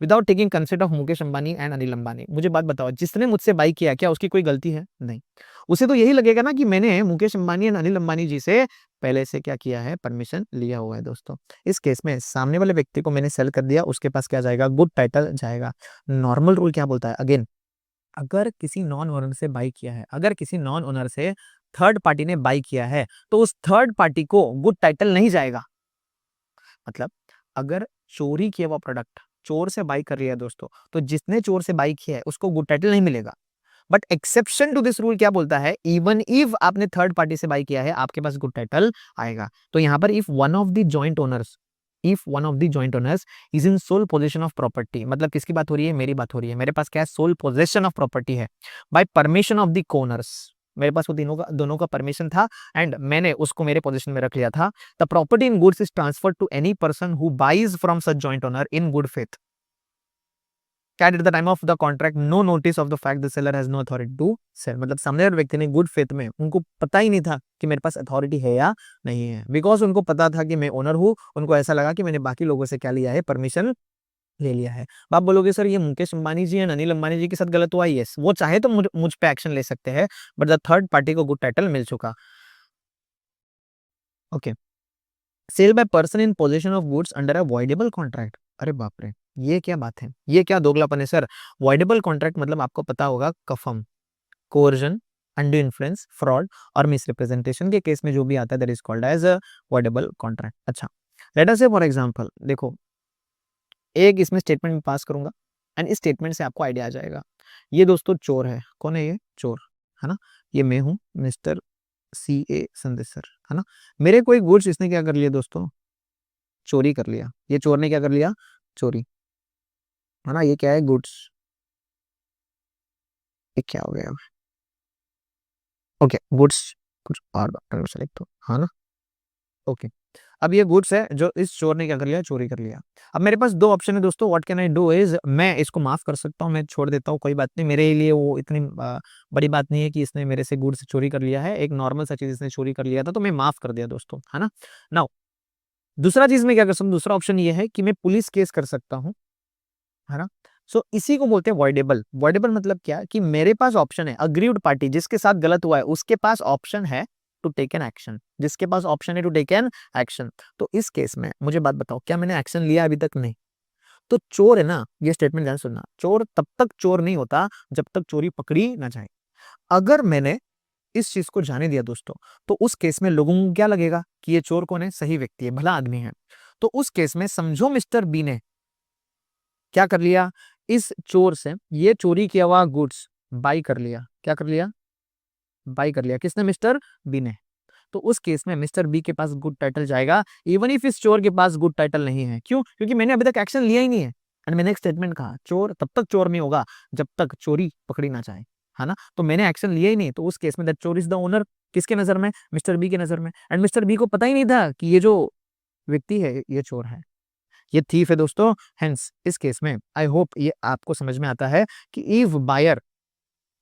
without taking consent of Mukesh Ambani and Anil Ambani. मुझे बात बताओ, जिसने मुझसे बाई किया क्या उसकी कोई गलती है? नहीं. उसे तो यही लगेगा ना कि मैंने मुकेश अंबानी एंड अनिल अंबानी जी से पहले से क्या किया है, परमिशन लिया हुआ है दोस्तों. इस केस में सामने वाले व्यक्ति को मैंने सेल कर दिया, उसके पास क्या जाएगा, गुड टाइटल जाएगा. नॉर्मल रूल क्या बोलता है, अगेन अगर किसी नॉन ओनर से बाई किया है, अगर किसी नॉन ओनर से थर्ड पार्टी ने बाई किया है, तो उस थर्ड पार्टी को गुड टाइटल नहीं जाएगा. मतलब अगर चोरी किया हुआ प्रोडक्ट चोर से बाई कर रही है दोस्तों, तो जिसने चोर से बाई किया है उसको गुड टाइटल नहीं मिलेगा. But exception to this rule क्या बोलता है, इवन इफ आपने थर्ड पार्टी से बाई किया है आपके पास गुड टाइटल आएगा. तो यहां पर if one of the joint owners, if one of the joint owners is in sole position of property, मतलब किसकी बात हो रही है, मेरी बात हो रही है, मेरे पास क्या है, सोल पोजेशन ऑफ प्रॉपर्टी है बाय परमिशन ऑफ द कोनर्स, मेरे पास वो दोनों का परमिशन था एंड मैंने उसको मेरे पोजीशन में रख लिया था. The property in goods is transferred to any person who buys from such joint owner in good faith cat at the time of the contract no notice of the fact the seller has no authority to sell. मतलब सामने वाले व्यक्ति ने गुड फेथ में, उनको पता ही नहीं था कि मेरे पास अथॉरिटी है या नहीं है, बिकॉज उनको पता था कि मैं ओनर हूं, उनको ऐसा लगा कि मैंने बाकी लोगों से क्या लिया है, परमिशन ले लिया है. आप बोलोगे सर ये मुकेश अंबानी जी एंड अनिल अंबानी जी के साथ गलत हुआ, यस, वो चाहे तो मुझ पे एक्शन ले सकते हैं, बट द थर्ड पार्टी को गुड टाइटल मिल चुका. Okay, sale by person in position of goods under a voidable contract. अरे बाप रे, ये क्या बात है, ये क्या दोगलापन है सर. वॉइडेबल कॉन्ट्रैक्ट मतलब आपको पता होगा कफम, कोर्जन, अनडू इन्फ्लुएंस, फ्रॉड और मिसरिप्रेजेंटेशन के केस में जो भी आता है that is called as a voidable contract. अच्छा, let us say for example देखो एक इसमें स्टेटमेंट में पास करूंगा एंड इस स्टेटमेंट से आपको आइडिया आ जाएगा. ये दोस्तों चोर है, कौन है ये, चोर, है ना. ये मैं हूं मिस्टर CA संदेश सर, है ना। मेरे कोई गुड्स इसने क्या कर लिया दोस्तों, चोरी कर लिया। ये चोर ने क्या कर लिया, चोरी, है ना। ये क्या है, गुड्स। ये क्या हो गया, ओके गुड्स, कुछ और बात सेलेक्ट हो, हाँ ना। ओके, अब ये गुड्स है जो इस चोर ने क्या कर लिया, चोरी कर लिया। अब मेरे पास दो ऑप्शन है दोस्तों, what can I do is, मैं इसको माफ कर सकता हूँ, मैं छोड़ देता हूँ, कोई बात नहीं, मेरे लिए वो इतनी बड़ी बात नहीं है कि इसने मेरे से गुड्स चोरी कर लिया है, एक नॉर्मल सा चीज इसने चोरी कर लिया था तो मैं माफ कर दिया दोस्तों, है ना। नाउ दूसरा चीज मैं क्या कर सकता हूँ, दूसरा ऑप्शन ये है कि मैं पुलिस केस कर सकता हूँ, है ना। सो इसी को बोलते हैं वॉइडेबल। वॉइडेबल मतलब क्या, कि मेरे पास ऑप्शन है, अग्रीव्ड पार्टी जिसके साथ गलत हुआ है उसके पास ऑप्शन है टू टेक एन एक्शन, जिसके पास ऑप्शन है टू टेक एन एक्शन। तो इस केस में मुझे बात बताओ, क्या मैंने एक्शन लिया अभी तक, नहीं। तो चोर है ना, ये स्टेटमेंट ध्यान सुनना, चोर तब तक चोर नहीं होता जब तक चोरी पकड़ी ना जाए। अगर मैंने इस चीज को जाने दिया दोस्तों, तो उस केस में लोगों को क्या लगेगा कि ये चोर कौन है, सही व्यक्ति है, भला आदमी है। तो उस केस में समझो मिस्टर बी ने क्या कर लिया, इस चोर से ये चोरी किया हुआ गुड्स बाई कर लिया। क्या कर लिया, बाई कर लिया, किसने, मिस्टर बी ने। तो उस केस में मिस्टर बी के पास गुड टाइटल जाएगा, इवन इफ इस चोर के पास गुड टाइटल नहीं है। क्यों, क्योंकि मैंने अभी तक एक्शन लिया ही नहीं है। एंड मैंने एक स्टेटमेंट कहा, चोर तब तक चोर नहीं होगा जब तक चोरी पकड़ी ना जाए, है ना। तो मैंने एक्शन लिया ही नहीं, तो उस केस में दैट चोर इज द ओनर, किसके नजर में, मिस्टर बी के नजर में। एंड मिस्टर बी को पता ही नहीं था कि ये जो व्यक्ति है ये चोर है, ये थीफ है दोस्तों। हेंस इस केस में आई होप ये आपको समझ में आता है कि इफ बायर,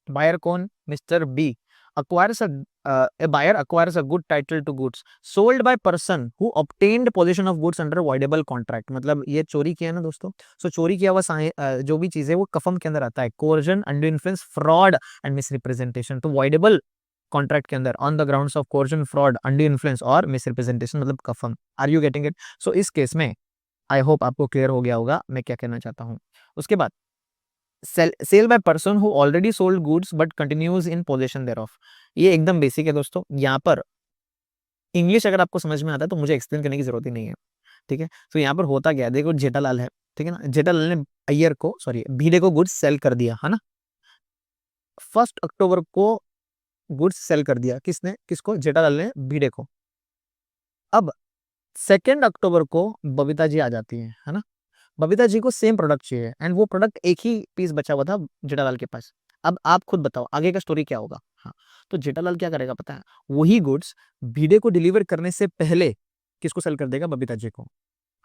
बायर कौन, mister B, acquires a buyer acquires a good title to goods sold by person who obtained possession of goods under voidable contract, मतलब ये चोरी किया ना दोस्तों। सो चोरी किया हुआ जो भी चीज है वो कफम के अंदर आता है, coercion, under influence, fraud and misrepresentation. तो voidable कॉन्ट्रैक्ट के अंदर on the grounds of coercion, fraud, under influence और मिसरिप्रेजेंटेशन मतलब कफम। Are you getting it. So इस केस में आई होप आपको क्लियर हो गया होगा मैं क्या कहना चाहता हूँ। उसके बाद sale by person who already sold goods but continues in possession thereof, ये एकदम बेसिक है दोस्तों। यहाँ पर इंग्लिश अगर आपको समझ में आता है तो मुझे एक्सप्लेन करने की जरूरत ही नहीं है, ठीक है। तो यहाँ पर होता क्या है, देखो जेठालाल है, ठीक है ना, जेठालाल ने अय्यर को, सॉरी भिड़े को गुड्स सेल कर दिया, है ना। 1 अक्टूबर को गुड्स सेल कर दिया, किसने, किसको, जेठालाल ने भिड़े को। अब 2 अक्टूबर को बबीता जी आ जाती है ना। बबीता जी को सेम प्रोडक्ट चाहिए एंड वो प्रोडक्ट एक ही पीस बचा हुआ था जेठालाल के पास। अब आप खुद बताओ आगे का स्टोरी क्या होगा। हाँ, तो जेठालाल क्या करेगा पता है, वही गुड्स भिड़े को डिलीवर करने से पहले किसको सेल कर देगा, बबीता जी को,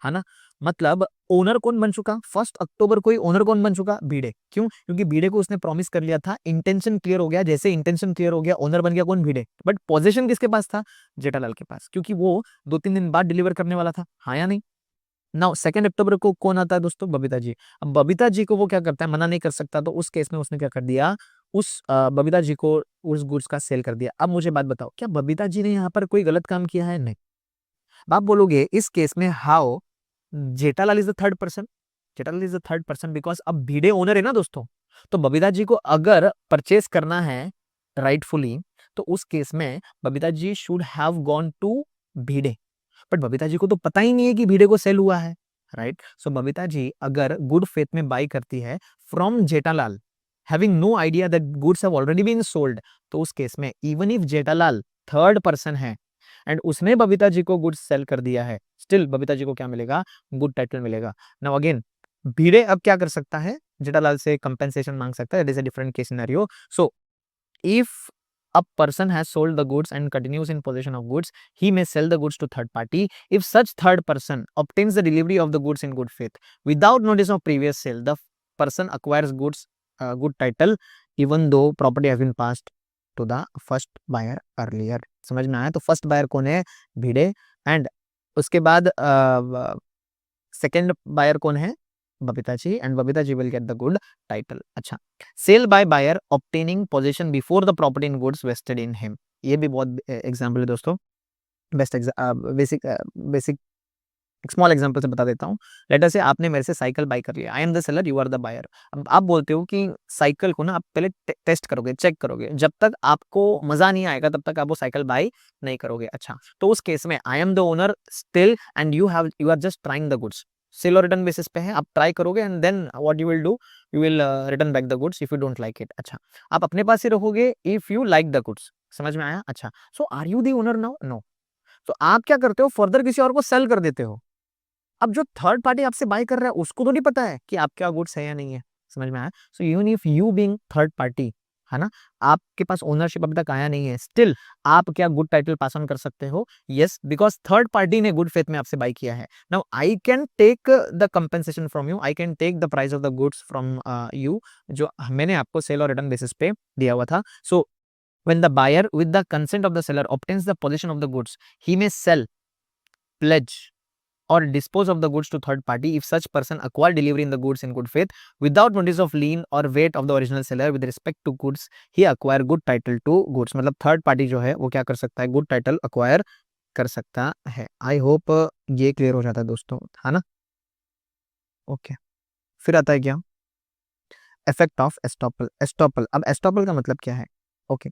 है ना। मतलब ओनर कौन बन चुका, 1 अक्टूबर को ही ओनर कौन बन चुका, भिड़े। क्यों, क्योंकि भिड़े को उसने प्रॉमिस कर लिया था, इंटेंशन क्लियर हो गया, जैसे इंटेंशन क्लियर हो गया ओनर बन गया कौन, भिड़े। बट पोजीशन किसके पास था, जेठालाल के पास, क्योंकि वो 2-3 दिन बाद डिलीवर करने वाला था, हाँ या नहीं। नाउ 2 अक्टूबर को कौन आता है दोस्तों, बबीता जी। अब बबीता जी को वो क्या करता है, मना नहीं कर सकता, तो उस केस में उसने क्या कर दिया, उस बबीता जी को उस गुड्स का सेल कर दिया। अब मुझे बात बताओ, क्या बबीता जी ने यहाँ पर कोई गलत काम किया है, नहीं। आप बोलोगे इस केस में how, Jethalal is the third person, Jethalal is the third person because अब भिड़े ओनर है ना दोस्तों। तो बबीता जी को अगर परचेस करना है राइटफुली, तो उस केस में Babita ji should have gone to Bhide. But Babita ji को तो पता ही नहीं है कि भिड़े को सेल हुआ है, राइट। सो बबीता जी अगर गुड फेथ में बाई करती है from Jethalal, having no idea that goods have already been sold, तो उस केस में even if Jethalal third person है एंड उसने बबीता जी को गुड्स सेल कर दिया है, स्टिल बबीता जी को क्या मिलेगा, गुड टाइटल मिलेगा। नाउ अगेन भिड़े अब क्या कर सकता है, जेठालाल से कंपेंसेशन मांग सकता है, it is a different case scenario. So if a person has sold the goods and continues in possession of goods, he may sell the goods to third party if such third person obtains the delivery of the goods in good faith without notice of previous sale. The person acquires goods, good title, even though property has been passed to the first buyer earlier. समझ में आया। तो फर्स्ट बायर कौन है, भिड़े। एंड उसके बाद सेकेंड बायर कौन है, Babita ji, and Babita ji will get the good title. अच्छा, sale by buyer obtaining position before the property in goods vested in him, ये भी बहुत एग्जांपल है दोस्तों। Best basic basic small example से बता देता हूँ। लेट अस से आपने मेरे से साइकिल बाय कर लिया, I am the seller, you are the buyer. अब आप बोलते हो कि साइकिल को ना आप पहले टेस्ट करोगे, चेक करोगे, जब तक आपको मजा नहीं आएगा तब तक आप वो साइकिल बाय नहीं करोगे। अच्छा, तो उस केस में I am the owner still and you are just trying the goods, sale और रिटर्न बेसिस पे है, आप ट्राई करोगे and then what you will do, you will return back the goods if you don't like it. अच्छा, आप अपने पास ही रखोगे if you like the goods, समझ में आया? अच्छा, so are you the owner now? No. तो आप क्या करते हो, फर्दर किसी और को सेल कर देते हो। अब जो थर्ड पार्टी आपसे बाय कर रहा है उसको तो नहीं पता है कि आपका गुड्स है या नहीं है। समझ में आया? सो even if you being third party, है ना, आपके पास ओनरशिप अभी तक आया नहीं है, स्टिल आप क्या गुड टाइटल पास ऑन कर सकते हो? यस, बिकॉज थर्ड पार्टी ने गुड फेथ में आपसे बाय किया है। Now I can take the compensation from you, I can take the price of the goods from you, जो मैंने आपको सेल और रिटर्न बेसिस पे दिया हुआ था। सो when the buyer with the consent of the seller obtains the possession of the goods, he may sell, pledge or dispose of the goods to third party if such person acquire delivery in the goods in good faith without notice of lien or weight of the original seller with respect to goods he acquire good title to goods। मतलब थर्ड पार्टी जो है वो क्या कर सकता है, गुड टाइटल अक्वायर कर सकता है। आई होप ये क्लियर हो जाता है दोस्तों, है ना? ओके, फिर आता है क्या, इफेक्ट ऑफ एस्टॉपल। एस्टॉपल, अब एस्टॉपल का मतलब क्या है? ओके,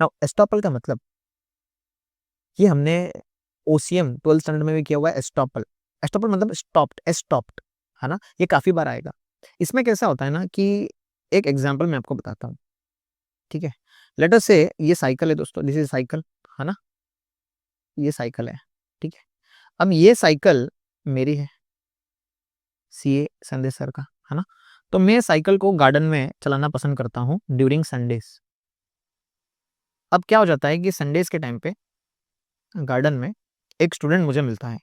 नाउ एस्टॉपल का मतलब ये हमने ओसीएम 12th स्टैंडर्ड में भी किया हुआ है। एस्टॉपल, एस्टॉपल मतलब स्टॉप्ड, स्टॉप्ड, है ना, ये काफी बार आएगा। इसमें कैसा होता है ना कि एक एग्जांपल मैं आपको बताता हूँ, ठीक है? लेट अस से ये साइकिल है दोस्तों, दिस इज साइकिल, है ना, ये साइकिल है, ठीक है? अब ये साइकिल मेरी है, सीए संदेश सर का, है ना? तो मैं साइकिल को गार्डन में चलाना पसंद करता हूँ ड्यूरिंग संडेज। अब क्या हो जाता है कि संडेज के टाइम पे गार्डन में एक स्टूडेंट मुझे मिलता है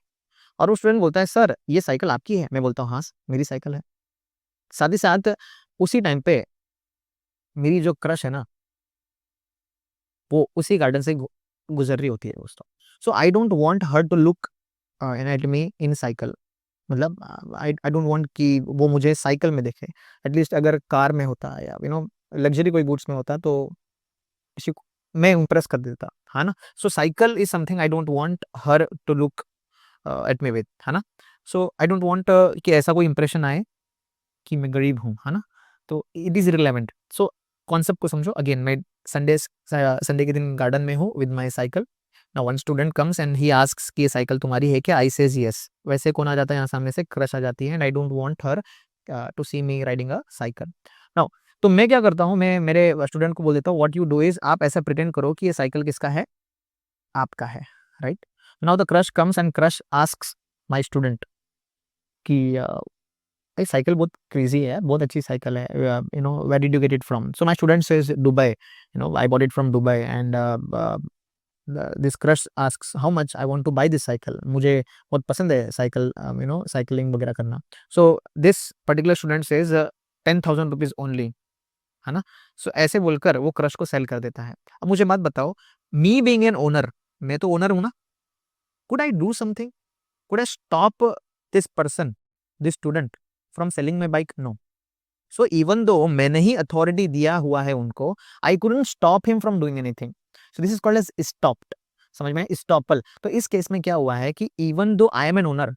और वो स्टूडेंट बोलता है, सर ये साइकिल आपकी है? मैं बोलता हूँ हाँ मेरी साइकिल है। साथ ही साथ उसी टाइम पे मेरी जो क्रश है ना, वो उसी गार्डन से गुजर रही होती है दोस्तों। So I don't want her to look at me in cycle, मतलब आई डोंट वांट कि वो मुझे साइकिल में देखे। एटलीस्ट अगर कार में होता या लग्जरी कोई गुड्स में होता तो किसी को मैं इम्प्रेस कर देता, है ना? So cycle is something I don't want her to look at me with, है ना? सो आई डोंट वांट कि ऐसा कोई इंप्रेशन आए कि मैं गरीब हूँ, है ना? तो it is relevant. So concept को समझो अगेन। मैं संडे के दिन गार्डन में हूँ with my cycle. Now one student comes and he asks कि ये साइकिल तुम्हारी है क्या? आई सेज यस। वैसे कौन आ जाता है यहाँ सामने से? क्रश आ जाती है and I don't want her to see me riding a cycle. Now तो मैं क्या करता हूँ, मैं मेरे स्टूडेंट को बोल देता हूँ, व्हाट यू डू इज, आप ऐसा प्रिटेंड करो कि ये साइकिल किसका है? आपका है, right? Now the crush comes and crush asks my student कि भाई साइकिल बहुत क्रेजी है, बहुत अच्छी साइकिल है, where did you get it from? So my student says Dubai, I bought it from Dubai and this crush asks how much I want to buy this cycle. मुझे बहुत पसंद है साइकिल, साइकिलिंग वगैरह करना। So this particular student says 10,000 rupees only, है ना? सो ऐसे बोलकर वो क्रश को सेल कर देता है। अब मुझे बात बताओ, मी बीइंग एन ओनर, मैं तो ओनर हूं ना, could I do something? Could I stop this person, this student from selling my bike? No. So even though मैंने ही अथॉरिटी दिया हुआ है उनको, I couldn't stop him from doing anything. So this is called as stopped. समझ में? स्टॉपल। तो इस केस में क्या हुआ है कि even though I am an owner,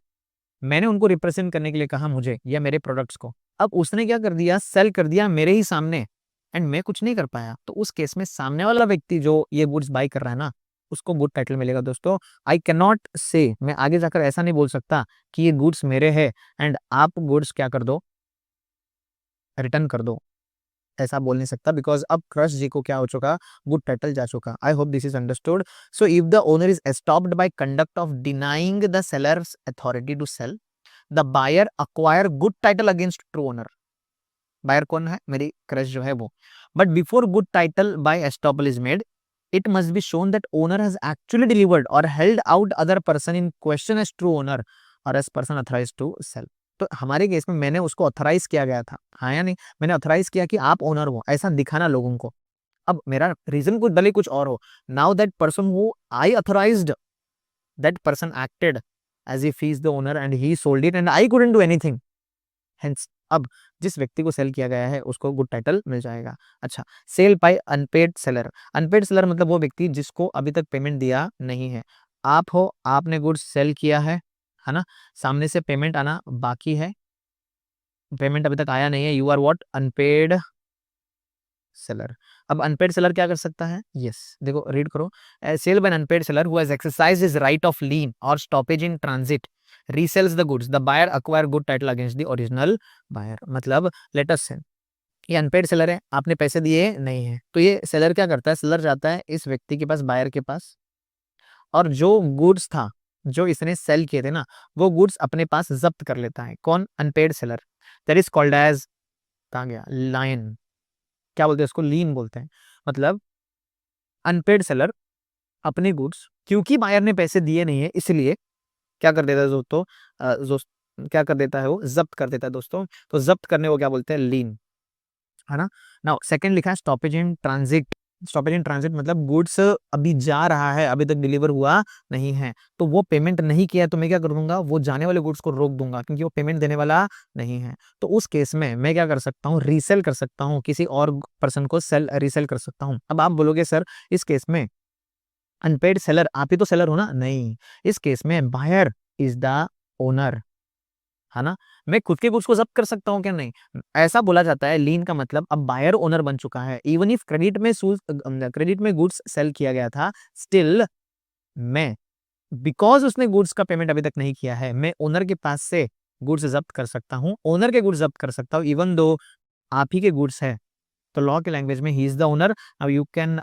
मैंने उनको रिप्रेजेंट करने के लिए कहा मुझे या मेरे प्रोडक्ट्स को, अब उसने क्या कर दिया, सेल कर दिया मेरे ही सामने एंड मैं कुछ नहीं कर पाया। तो उस केस में सामने वाला व्यक्ति जो ये गुड्स बाई कर रहा है ना, उसको गुड टाइटल मिलेगा दोस्तों। आई कैन नॉट से, मैं आगे जाकर ऐसा नहीं बोल सकता कि ये गुड्स मेरे हैं एंड आप गुड्स क्या कर दो, रिटर्न कर दो। ऐसा बोल नहीं सकता बिकॉज अब क्रश जी को क्या हो चुका, गुड टाइटल जा चुका। I hope this is understood. So if the owner is stopped by conduct of denying the seller's authority to sell, the buyer acquire good title against true owner. Buyer कौन है? मेरी क्रश जो है वो। But before good title by estoppel is made, it must be shown that owner has actually delivered or held out other person in question as true owner or as person authorized to sell। तो हमारे केस में मैंने उसको ऑथराइज किया गया था, हाँ या नहीं? मैंने ऑथराइज किया कि आप ओनर हो, ऐसा दिखाना लोगों को। अब मेरा रीजन कुछ भले कुछ और हो, now that person who I authorised, that person acted as if he is the owner and he sold it and I couldn't do anything. Hence अब जिस व्यक्ति को सेल किया गया है उसको गुड टाइटल मिल जाएगा। अच्छा, sale by unpaid seller. Unpaid seller मतलब वो व्यक्ति जिसको अभी तक पेमेंट दिया नहीं है। आप हो, आपने गुड्स सेल किया है ना, सामने से पेमेंट आना बाकी है, पेमेंट अभी तक आया नहीं है, you are what, unpaid seller. अब अनपेड सेलर क्या कर सकता है? यस, देखो रीड करो। Sale by unpaid seller who has exercised his right of lien और stoppage in transit resells the goods, the buyer acquire good title against the original buyer. मतलब लेट अस से ये अनपेड सेलर है, आपने पैसे दिए नहीं है, तो ये सेलर क्या करता है, सेलर जाता है इस व्यक्ति के पास, बायर के पास, और जो गुड्स था जो इसने सेल किए थे ना, वो गुड्स अपने पास जब्त कर लेता है। कौन? Unpaid seller. That is called as, कहाँ गया लाइन, क्या बोलते हैं उसको, लीन बोलते हैं। मतलब अनपेड सेलर अपने गुड्स, क्योंकि बायर ने पैसे दिए नहीं है, इसलिए क्या कर देता है दोस्तों, जो क्या कर देता है, वो जब्त कर देता है दोस्तों। तो जब्त करने को क्या बोलते हैं, लीन, है ना। नाउ सेकंड लिखा है stoppage in transit. Stoppage in transit मतलब गुड्स अभी जा रहा है, अभी तक डिलीवर हुआ नहीं है, तो वो पेमेंट नहीं किया, तो मैं क्या कर दूंगा, वो जाने वाले गुड्स को रोक दूंगा, क्योंकि वो पेमेंट देने वाला नहीं है। तो उस केस में मैं क्या कर सकता हूँ, रीसेल कर सकता हूँ, किसी और पर्सन को सेल रीसेल कर सकता हूँ। अब आप बोलोगे सर इस केस में अनपेड सेलर आप ही तो सेलर हो ना, नहीं, इस केस में बायर इज द ओनर, है ना। मैं खुद के गुड्स को जब्त कर सकता हूँ क्या? नहीं, ऐसा बोला जाता है लीन का मतलब अब बायर ओनर बन चुका है। इवन इफ क्रेडिट में गुड्स सेल किया गया था, स्टिल मैं, बिकॉज उसने गुड्स का पेमेंट अभी तक नहीं किया है, मैं ओनर के पास से गुड्स जब्त कर सकता हूँ, ओनर के गुड्स जब्त कर सकता हूँ, इवन दो आप ही के गुड्स है। तो लॉ के लैंग्वेज में ही इज द ओनर। अब you can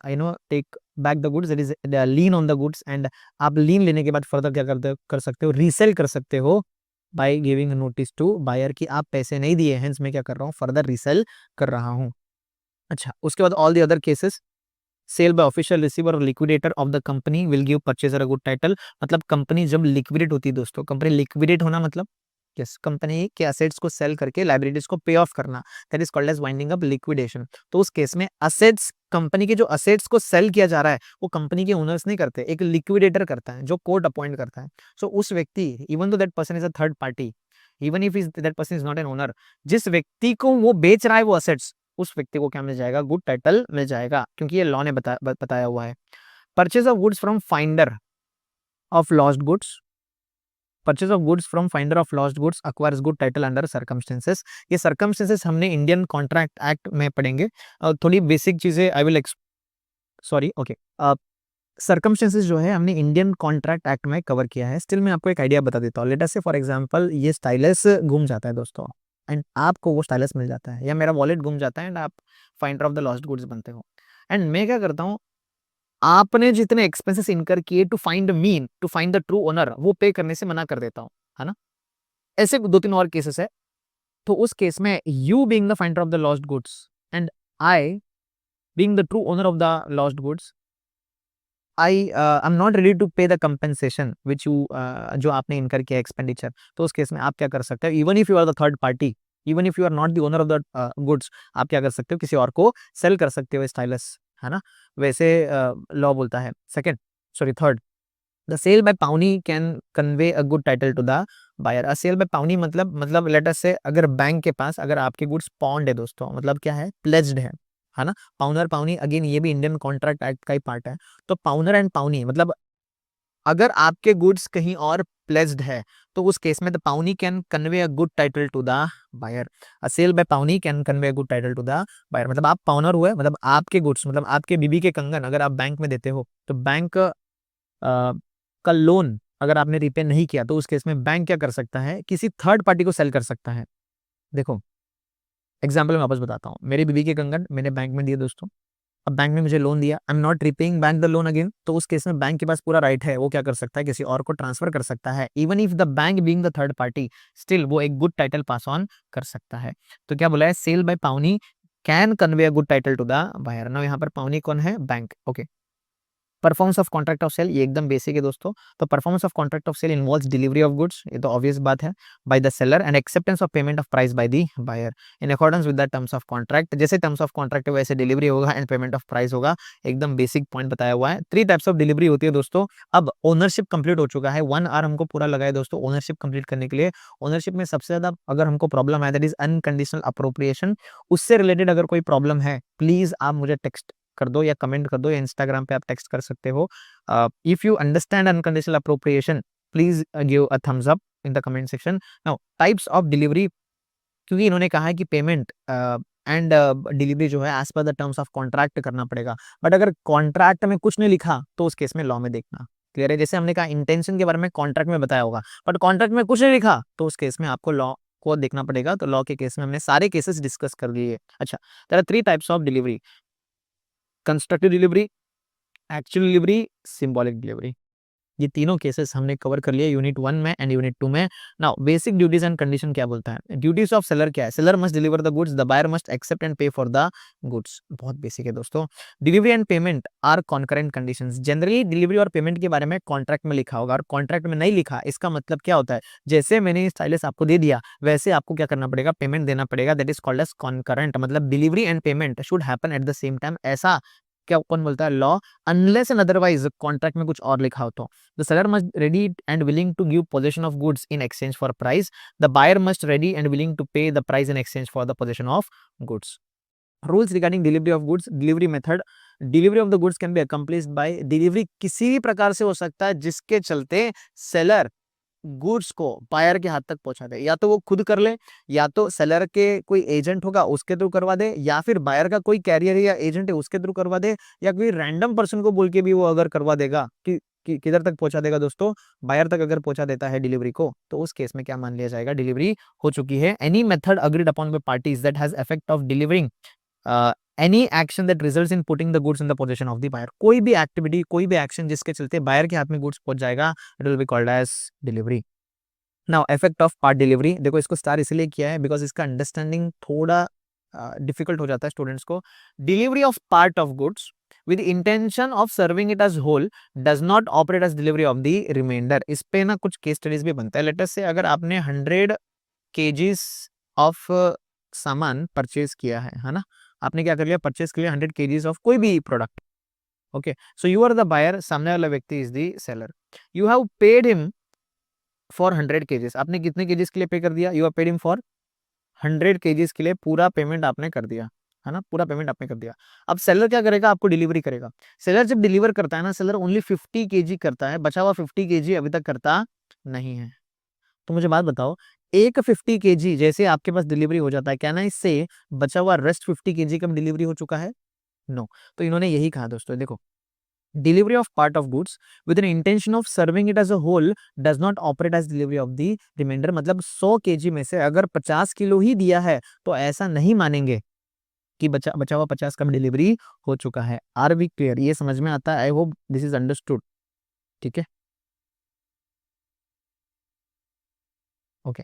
take back the goods, that is lien on the goods, and आप लीन लेने के बाद फर्दर क्या कर सकते हो, रीसेल कर सकते हो by giving notice to buyer कि आप पैसे नहीं दिए, हेंस मैं क्या कर रहा हूँ, फर्दर रीसेल कर रहा हूँ। अच्छा, उसके बाद all the other cases, sale by official receiver और liquidator of the company will give purchaser a good title. मतलब कंपनी जब लिक्विडेट होती है दोस्तों, कंपनी लिक्विडेट होना मतलब यस, कंपनी के असेट्स को सेल करके लाइबिलिटीज को पे ऑफ करना, that is called as winding up liquidation. तो उस केस में असेट्स, कंपनी के जो असेट्स को सेल किया जा रहा है वो कंपनी के ओनर्स नहीं करते, एक लिक्विडेटर करता है जो कोर्ट अपॉइंट करता है। सो उस व्यक्ति, even though that person is a third party, even if is that person is not an owner, जिस व्यक्ति को वो बेच रहा है वो असेट्स, उस व्यक्ति को क्या मिल जाएगा, गुड टाइटल मिल जाएगा, क्योंकि ये लॉ ने बताया हुआ है। Purchase of goods from finder of lost goods, purchase of goods from finder of lost goods acquires good title under circumstances. ये सर्कमस्टेंसेस हमने इंडियन कॉन्ट्रैक्ट एक्ट में पढ़ेंगे। थोड़ी बेसिक चीजें I will sorry okay, circumstances जो है हमने इंडियन कॉन्ट्रैक्ट एक्ट में कवर किया है। स्टिल मैं आपको एक आइडिया बता देता हूँ। Late us say for example ये स्टाइलस गुम जाता है दोस्तों, एंड आपको वो स्टाइलस मिल जाता है, या मेरा वॉलेट गुम जाता है एंड आप finder of the lost goods बनते हो, एंड मैं क्या करता हूँ, आपने जितने एक्सपेंसेस इनकर किए to find mean, to find the true owner, वो पे करने से मना कर देता हूँ, है ना। ऐसे दो तीन और केसेस है। तो उस केस में you being the finder of the lost goods and I being the true owner of the lost goods, I am not ready to pay the compensation which you, जो आपने इनकर किया एक्सपेंडिचर। तो उस केस में आप क्या कर सकते हो, even if you are the third party, even if you are not the owner of the goods, आप क्या कर सकते हो, किसी और को सेल कर सकते हो स्टाइलस, है ना। वैसे लॉ बोलता है second, sorry third, the sale by pawnee can convey a good title to the buyer. A sale by pawnee मतलब लेट अस से अगर बैंक के पास अगर आपके गुड्स पॉन्ड है दोस्तों, मतलब क्या है, प्लेज्ड है ना। पाउनर पाउनी अगेन ये भी इंडियन कॉन्ट्रैक्ट एक्ट का ही पार्ट है। तो पाउनर एंड पाउनी मतलब अगर आपके गुड्स कहीं और प्लेज्ड है, तो उस केस में the pawnee can convey a good title to the buyer. A sale by pawnee can convey a good title to the buyer, मतलब आप पाउनर हुए, मतलब आपके गुड्स, मतलब आपके बीबी के कंगन अगर आप बैंक में देते हो, तो बैंक का लोन अगर आपने रिपे नहीं किया, तो उस केस में बैंक क्या कर सकता है, किसी थर्ड पार्टी को सेल कर सकता है। देखो एग्जाम्पल मैं वापस बताता हूँ, मेरे बीबी के कंगन मैंने बैंक में दिए दोस्तों, अब बैंक ने मुझे लोन दिया, आई am not repaying bank the loan again, तो उस केस में बैंक के पास पूरा राइट है, वो क्या कर सकता है, किसी और को ट्रांसफर कर सकता है, even if the bank being the third party, still वो एक गुड टाइटल पास ऑन कर सकता है। तो क्या बोला है, sale by pawnee can convey a good title to the buyer. Now यहाँ पर पाउनी कौन है, bank, okay. Performance of contract of sale, ये एकदम बेसिक है दोस्तों। तो performance of contract of sale involves delivery of goods, ये तो ऑब्वियस बात है, by the seller and acceptance of payment of price by the buyer in accordance with the terms of contract. जैसे टर्म्स ऑफ कॉन्ट्रैक्ट है वैसे डिलीवरी होगा एंड पेमेंट ऑफ प्राइस होगा, एकदम बेसिक पॉइंट बताया हुआ है। 3 टाइप्स ऑफ डिलीवरी होती है दोस्तों। अब ओनरशिप कंप्लीट हो चुका है, 1 आवर हमको पूरा लगा है दोस्तों ओनरशिप कंप्लीट करने के लिए। ओनरशिप में सबसे ज्यादा अगर हमको प्रॉब्लम है दैट इज अनकंडीशनल अप्रोप्रिएशन। उससे रिलेटेड अगर कोई प्रॉब्लम है, प्लीज आप मुझे टेक्स्ट कर दो या कमेंट कर दो, या इंस्टाग्राम पे आप टेक्स्ट कर सकते हो। If you understand unconditional appropriation, please give a thumbs up in the comment section. Now, types of delivery, क्योंकि इन्होंने कहा है कि पेमेंट एंड डिलीवरी जो है as per the terms of contract करना पड़ेगा, बट अगर कॉन्ट्रैक्ट में कुछ नहीं लिखा तो उस केस में लॉ में देखना। क्लियर है, जैसे हमने कहा इंटेंशन के बारे में कॉन्ट्रैक्ट में बताया होगा, बट कॉन्ट्रैक्ट में कुछ नहीं लिखा तो उस केस में आपको लॉ को देखना पड़ेगा। तो लॉ के केस में हमने सारे केसेस डिस्कस कर लिए। अच्छा, there are 3 types of delivery, constructive delivery, actual delivery, symbolic delivery. ये तीनों केसेस हमने कवर कर लिए यूनिट 1 में एंड यूनिट 2 में। Now basic duties and condition क्या बोलता है? ड्यूटीज ऑफ सेलर क्या है? Seller must deliver the goods, the buyer must accept and pay for the goods. बहुत बेसिक है दोस्तों। Delivery and payment are concurrent conditions. Generally delivery और पेमेंट के बारे में कॉन्ट्रैक्ट में लिखा होगा, और कॉन्ट्रैक्ट में नहीं लिखा, इसका मतलब क्या होता है? जैसे मैंने स्टाइलिस आपको दे दिया वैसे आपको क्या करना पड़ेगा? पेमेंट देना पड़ेगा। That is called as concurrent. मतलब delivery and payment should happen at the same time. ऐसा क्या कौन बोलता है? Law. Unless and otherwise contract में कुछ और लिखा हो तो the seller must ready and willing to give possession of goods in exchange for price, the buyer must ready and willing to pay the price in exchange for the possession of goods. Rules regarding delivery of goods, delivery method, delivery of the goods can be accomplished by delivery किसी भी प्रकार से हो सकता है जिसके चलते सेलर गुड्स को बायर के हाथ तक पहुंचा दे। या तो वो खुद कर ले, या तो सेलर के कोई एजेंट होगा उसके थ्रू करवा दे, या फिर बायर का कोई कैरियर या एजेंट है उसके थ्रू करवा दे, या कोई रैंडम पर्सन को बोल के भी वो अगर करवा देगा कि किधर तक पहुंचा देगा दोस्तों? बायर तक अगर पहुंचा देता है डिलीवरी को, तो उस केस में क्या मान लिया जाएगा? डिलीवरी हो चुकी है। Any method agreed upon by parties that has effect of delivering any action that results in putting the goods in the position of the buyer. कोई भी एक्टिविटी, कोई भी एक्शन जिसके चलते बायर के हाथ में गुड्स पहुंच जाएगा, it will be called as delivery. Now effect of part delivery, देखो इसको स्टार इसलिए किया है बिकॉज इसका अंडरस्टैंडिंग थोड़ा डिफिकल्ट हो जाता है स्टूडेंट्स को। Delivery of part of goods with the intention of serving it as whole does not operate as delivery of the remainder। इस पे ना कुछ केस स्टडीज भी बनता है। लेट अस से अगर आपने 100 kgs ऑफ सामान परचेज किया है ना, आपने क्या कर लिया? परचेज कर लिया 100 kgs ऑफ कोई भी product. Okay, so you are the buyer, सामने वाला व्यक्ति is the seller. You have paid him for 100 kgs। आपने कितने kgs के लिए पे कर दिया? You have paid him for 100 kgs के लिए पूरा पेमेंट आपने कर दिया, है ना? पूरा पेमेंट आपने कर दिया। अब सेलर क्या करेगा? आपको डिलीवरी करेगा। सेलर जब डिलीवर करता है ना, सेलर ओनली 50 kg करता है, बचा हुआ 50 kg अभी तक करता नहीं है। तो मुझे बात बताओ, एक 50 kg जैसे आपके पास डिलीवरी हो जाता है, क्या ना इससे बचा हुआ रेस्ट 50 kg का डिलीवरी हो चुका है? नो। तो इन्होंने यही कहा दोस्तों, देखो, delivery of part of goods with an intention of serving it as a whole does not operate as delivery of the remainder। मतलब 100 kg में से अगर 50 किलो ही दिया है तो ऐसा नहीं मानेंगे कि बचा हुआ 50 का डिलीवरी हो चुका है। Are we clear? ये समझ में आता है? I hope this is understood. ठीक है, okay.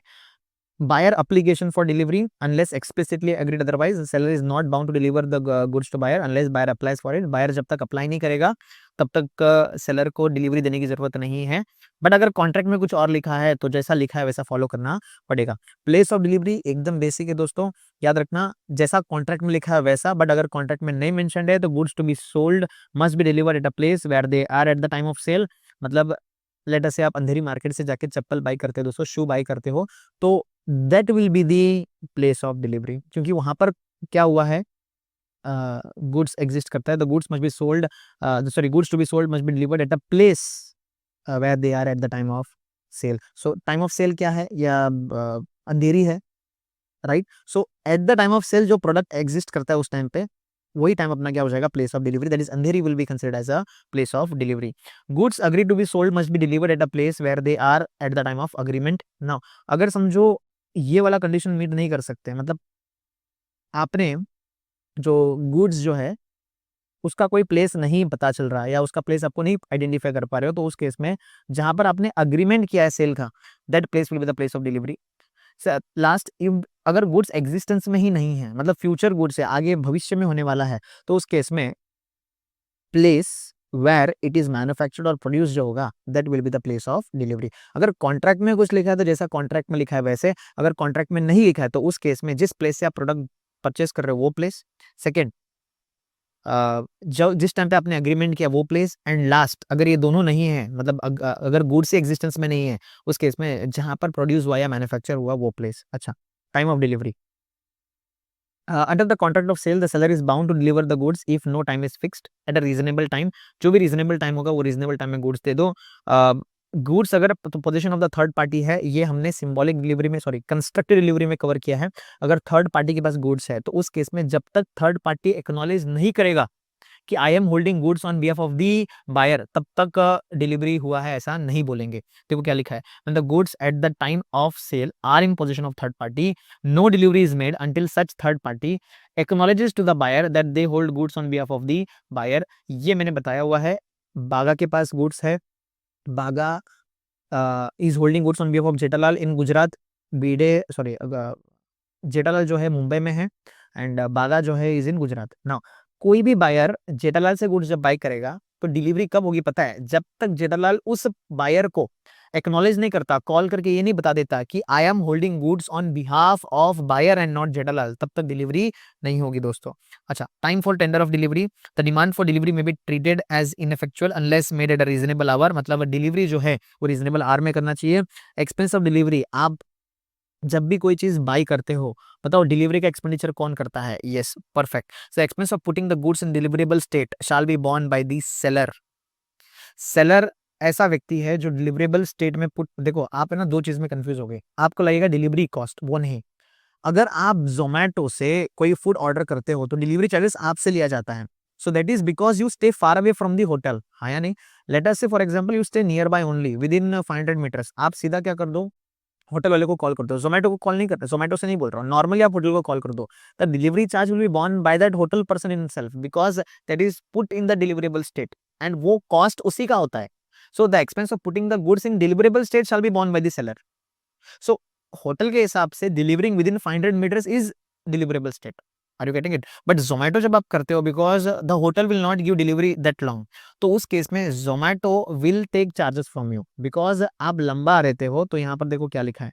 Buyer application for delivery unless explicitly agreed otherwise, the seller is not bound to deliver the goods to buyer unless buyer applies for it। buyer जब तक अप्लाई नहीं करेगा तब तक सेलर को डिलीवरी देने की जरूरत नहीं है। बट अगर कॉन्ट्रैक्ट में कुछ और लिखा है तो जैसा लिखा है वैसा फॉलो करना पड़ेगा। प्लेस ऑफ डिलीवरी एकदम बेसिक है दोस्तों, याद रखना, जैसा कॉन्ट्रैक्ट में लिखा है वैसा। बट अगर कॉन्ट्रैक्ट में नहीं मेंशन्ड है तो goods to be sold must be delivered at a place where they are at the time of sale. मतलब लेट अस से आप अंधेरी मार्केट से जाके चप्पल बाई करते हो दोस्तों, शू बाई करते हो, तो that will be the place of delivery. क्योंकि वहां पर क्या हुआ है? गुड्स एग्जिस्ट करता है। The goods must be sold, sorry, goods to be sold must be delivered at a place where they are at the time of sale. So time of sale क्या है? या अंधेरी है, right? So at the time of sale जो प्रोडक्ट एग्जिस्ट करता है उस टाइम पे, वही टाइम अपना क्या हो जाएगा? Place of delivery. That is Andheri will be considered as a place of delivery. Goods agree to be sold must be delivered at a place where they are at the time of agreement. Now अगर समझो ये वाला कंडीशन मीट नहीं कर सकते, मतलब आपने जो गुड्स जो है उसका कोई प्लेस नहीं पता चल रहा है, या उसका प्लेस आपको नहीं आइडेंटिफाई कर पा रहे हो, तो उस केस में जहां पर आपने अग्रीमेंट किया है सेल का, that place will be the place of delivery. Last, अगर गुड्स एग्जिस्टेंस में ही नहीं है, मतलब फ्यूचर गुड्स है, आगे भविष्य में होने वाला है, तो उस केस में place where it is manufactured और प्रोड्यूस जो होगा that will be the place of delivery. अगर कॉन्ट्रैक्ट में कुछ लिखा है तो जैसा कॉन्ट्रैक्ट में लिखा है वैसे, अगर कॉन्ट्रैक्ट में नहीं लिखा है तो उस केस में जिस प्लेस से आप प्रोडक्ट परचेस कर रहे हो वो प्लेस, सेकेंड जो जिस टाइम पे आपने एग्रीमेंट किया वो प्लेस, एंड लास्ट अगर ये दोनों नहीं है, मतलब अगर गुड्स एग्जिस्टेंस में नहीं है, उस केस में जहां पर प्रोड्यूस हुआ या मैन्युफैक्चर हुआ वो प्लेस। अच्छा, time of delivery, under the contract of sale the seller is bound to deliver the goods if no time is fixed at a reasonable time। जो भी reasonable time होगा वो reasonable time में goods दे दो। गुड्स अगर position of the third party है, ये हमने सिंबॉलिक डिलीवरी में, सॉरी, कंस्ट्रक्टिव डिलीवरी में कवर किया है। अगर थर्ड पार्टी के पास गुड्स है तो उस केस में जब तक थर्ड पार्टी एक्नॉलेज नहीं करेगा कि I am holding goods on behalf of the buyer, तब तक डिलीवरी हुआ है ऐसा नहीं बोलेंगे। देखो क्या लिखा है, when the goods at the time of sale are in position of third party, no delivery is made until such third party acknowledges to the buyer that they hold goods on behalf of the buyer. ये मैंने बताया हुआ है, बागा के पास गुड्स है, Bagha is holding goods on behalf of Jethalal in Gujarat, बीडे सॉरी जेठालाल जो है मुंबई में है एंड बागा जो है इज इन गुजरात। नाउ कोई भी बायर जेठालाल से गुड्स जब बाय करेगा तो डिलीवरी कब होगी पता है, जब तक जेठालाल उस बायर को एक्नॉलेज नहीं करता, कॉल करके ये नहीं बता देता कि I am holding goods on behalf of buyer and not Jethalal, तब तक डिलीवरी नहीं होगी दोस्तों। अच्छा, time for tender of delivery, the demand for delivery may be treated as ineffectual unless made at a reasonable hour, मतलब डिलीवरी जो है वो रीजनेबल आवर में करना चाहिए। एक्सपेंस ऑफ डिलीवरी, आप जब भी कोई चीज बाई करते हो बताओ डिलीवरी का एक्सपेंडिचर कौन करता है, yes perfect. So expense of putting the goods in deliverable state shall be borne by the seller. Seller ऐसा व्यक्ति है जो डिलीवरेबल स्टेट में पुट, देखो आप है ना दो चीज में कंफ्यूज हो गए, आपको लगेगा डिलीवरी कॉस्ट, वो नहीं। अगर आप जोमेटो से कोई फूड ऑर्डर करते हो तो डिलीवरी चार्जेस आपसे लिया जाता है, so that is because you stay far away from the hotel, हाँ या नहीं। Let us say for example you stay nearby only within 500 metres, आप सीधा क्या कर दो, होटल वाले को कॉल कर दो, जोमेटो को कॉल नहीं करते, जोमेटो से नहीं बोल रहा हूँ, नॉर्मली आप होटल को कॉल कर दो, the delivery charge will be borne by that hotel person in self because that is put in the deliverable state and वो कॉस्ट उसी का होता है। So the expense of putting the goods in deliverable state shall be borne by the seller. So hotel के हिसाब से delivering within 500 metres is deliverable state, are you getting it. But Zomato जब आप करते हो because the hotel will not give delivery that long, तो उस केस में Zomato will take charges from you because आप लंबा रहते हो। तो यहाँ पर देखो क्या लिखा है,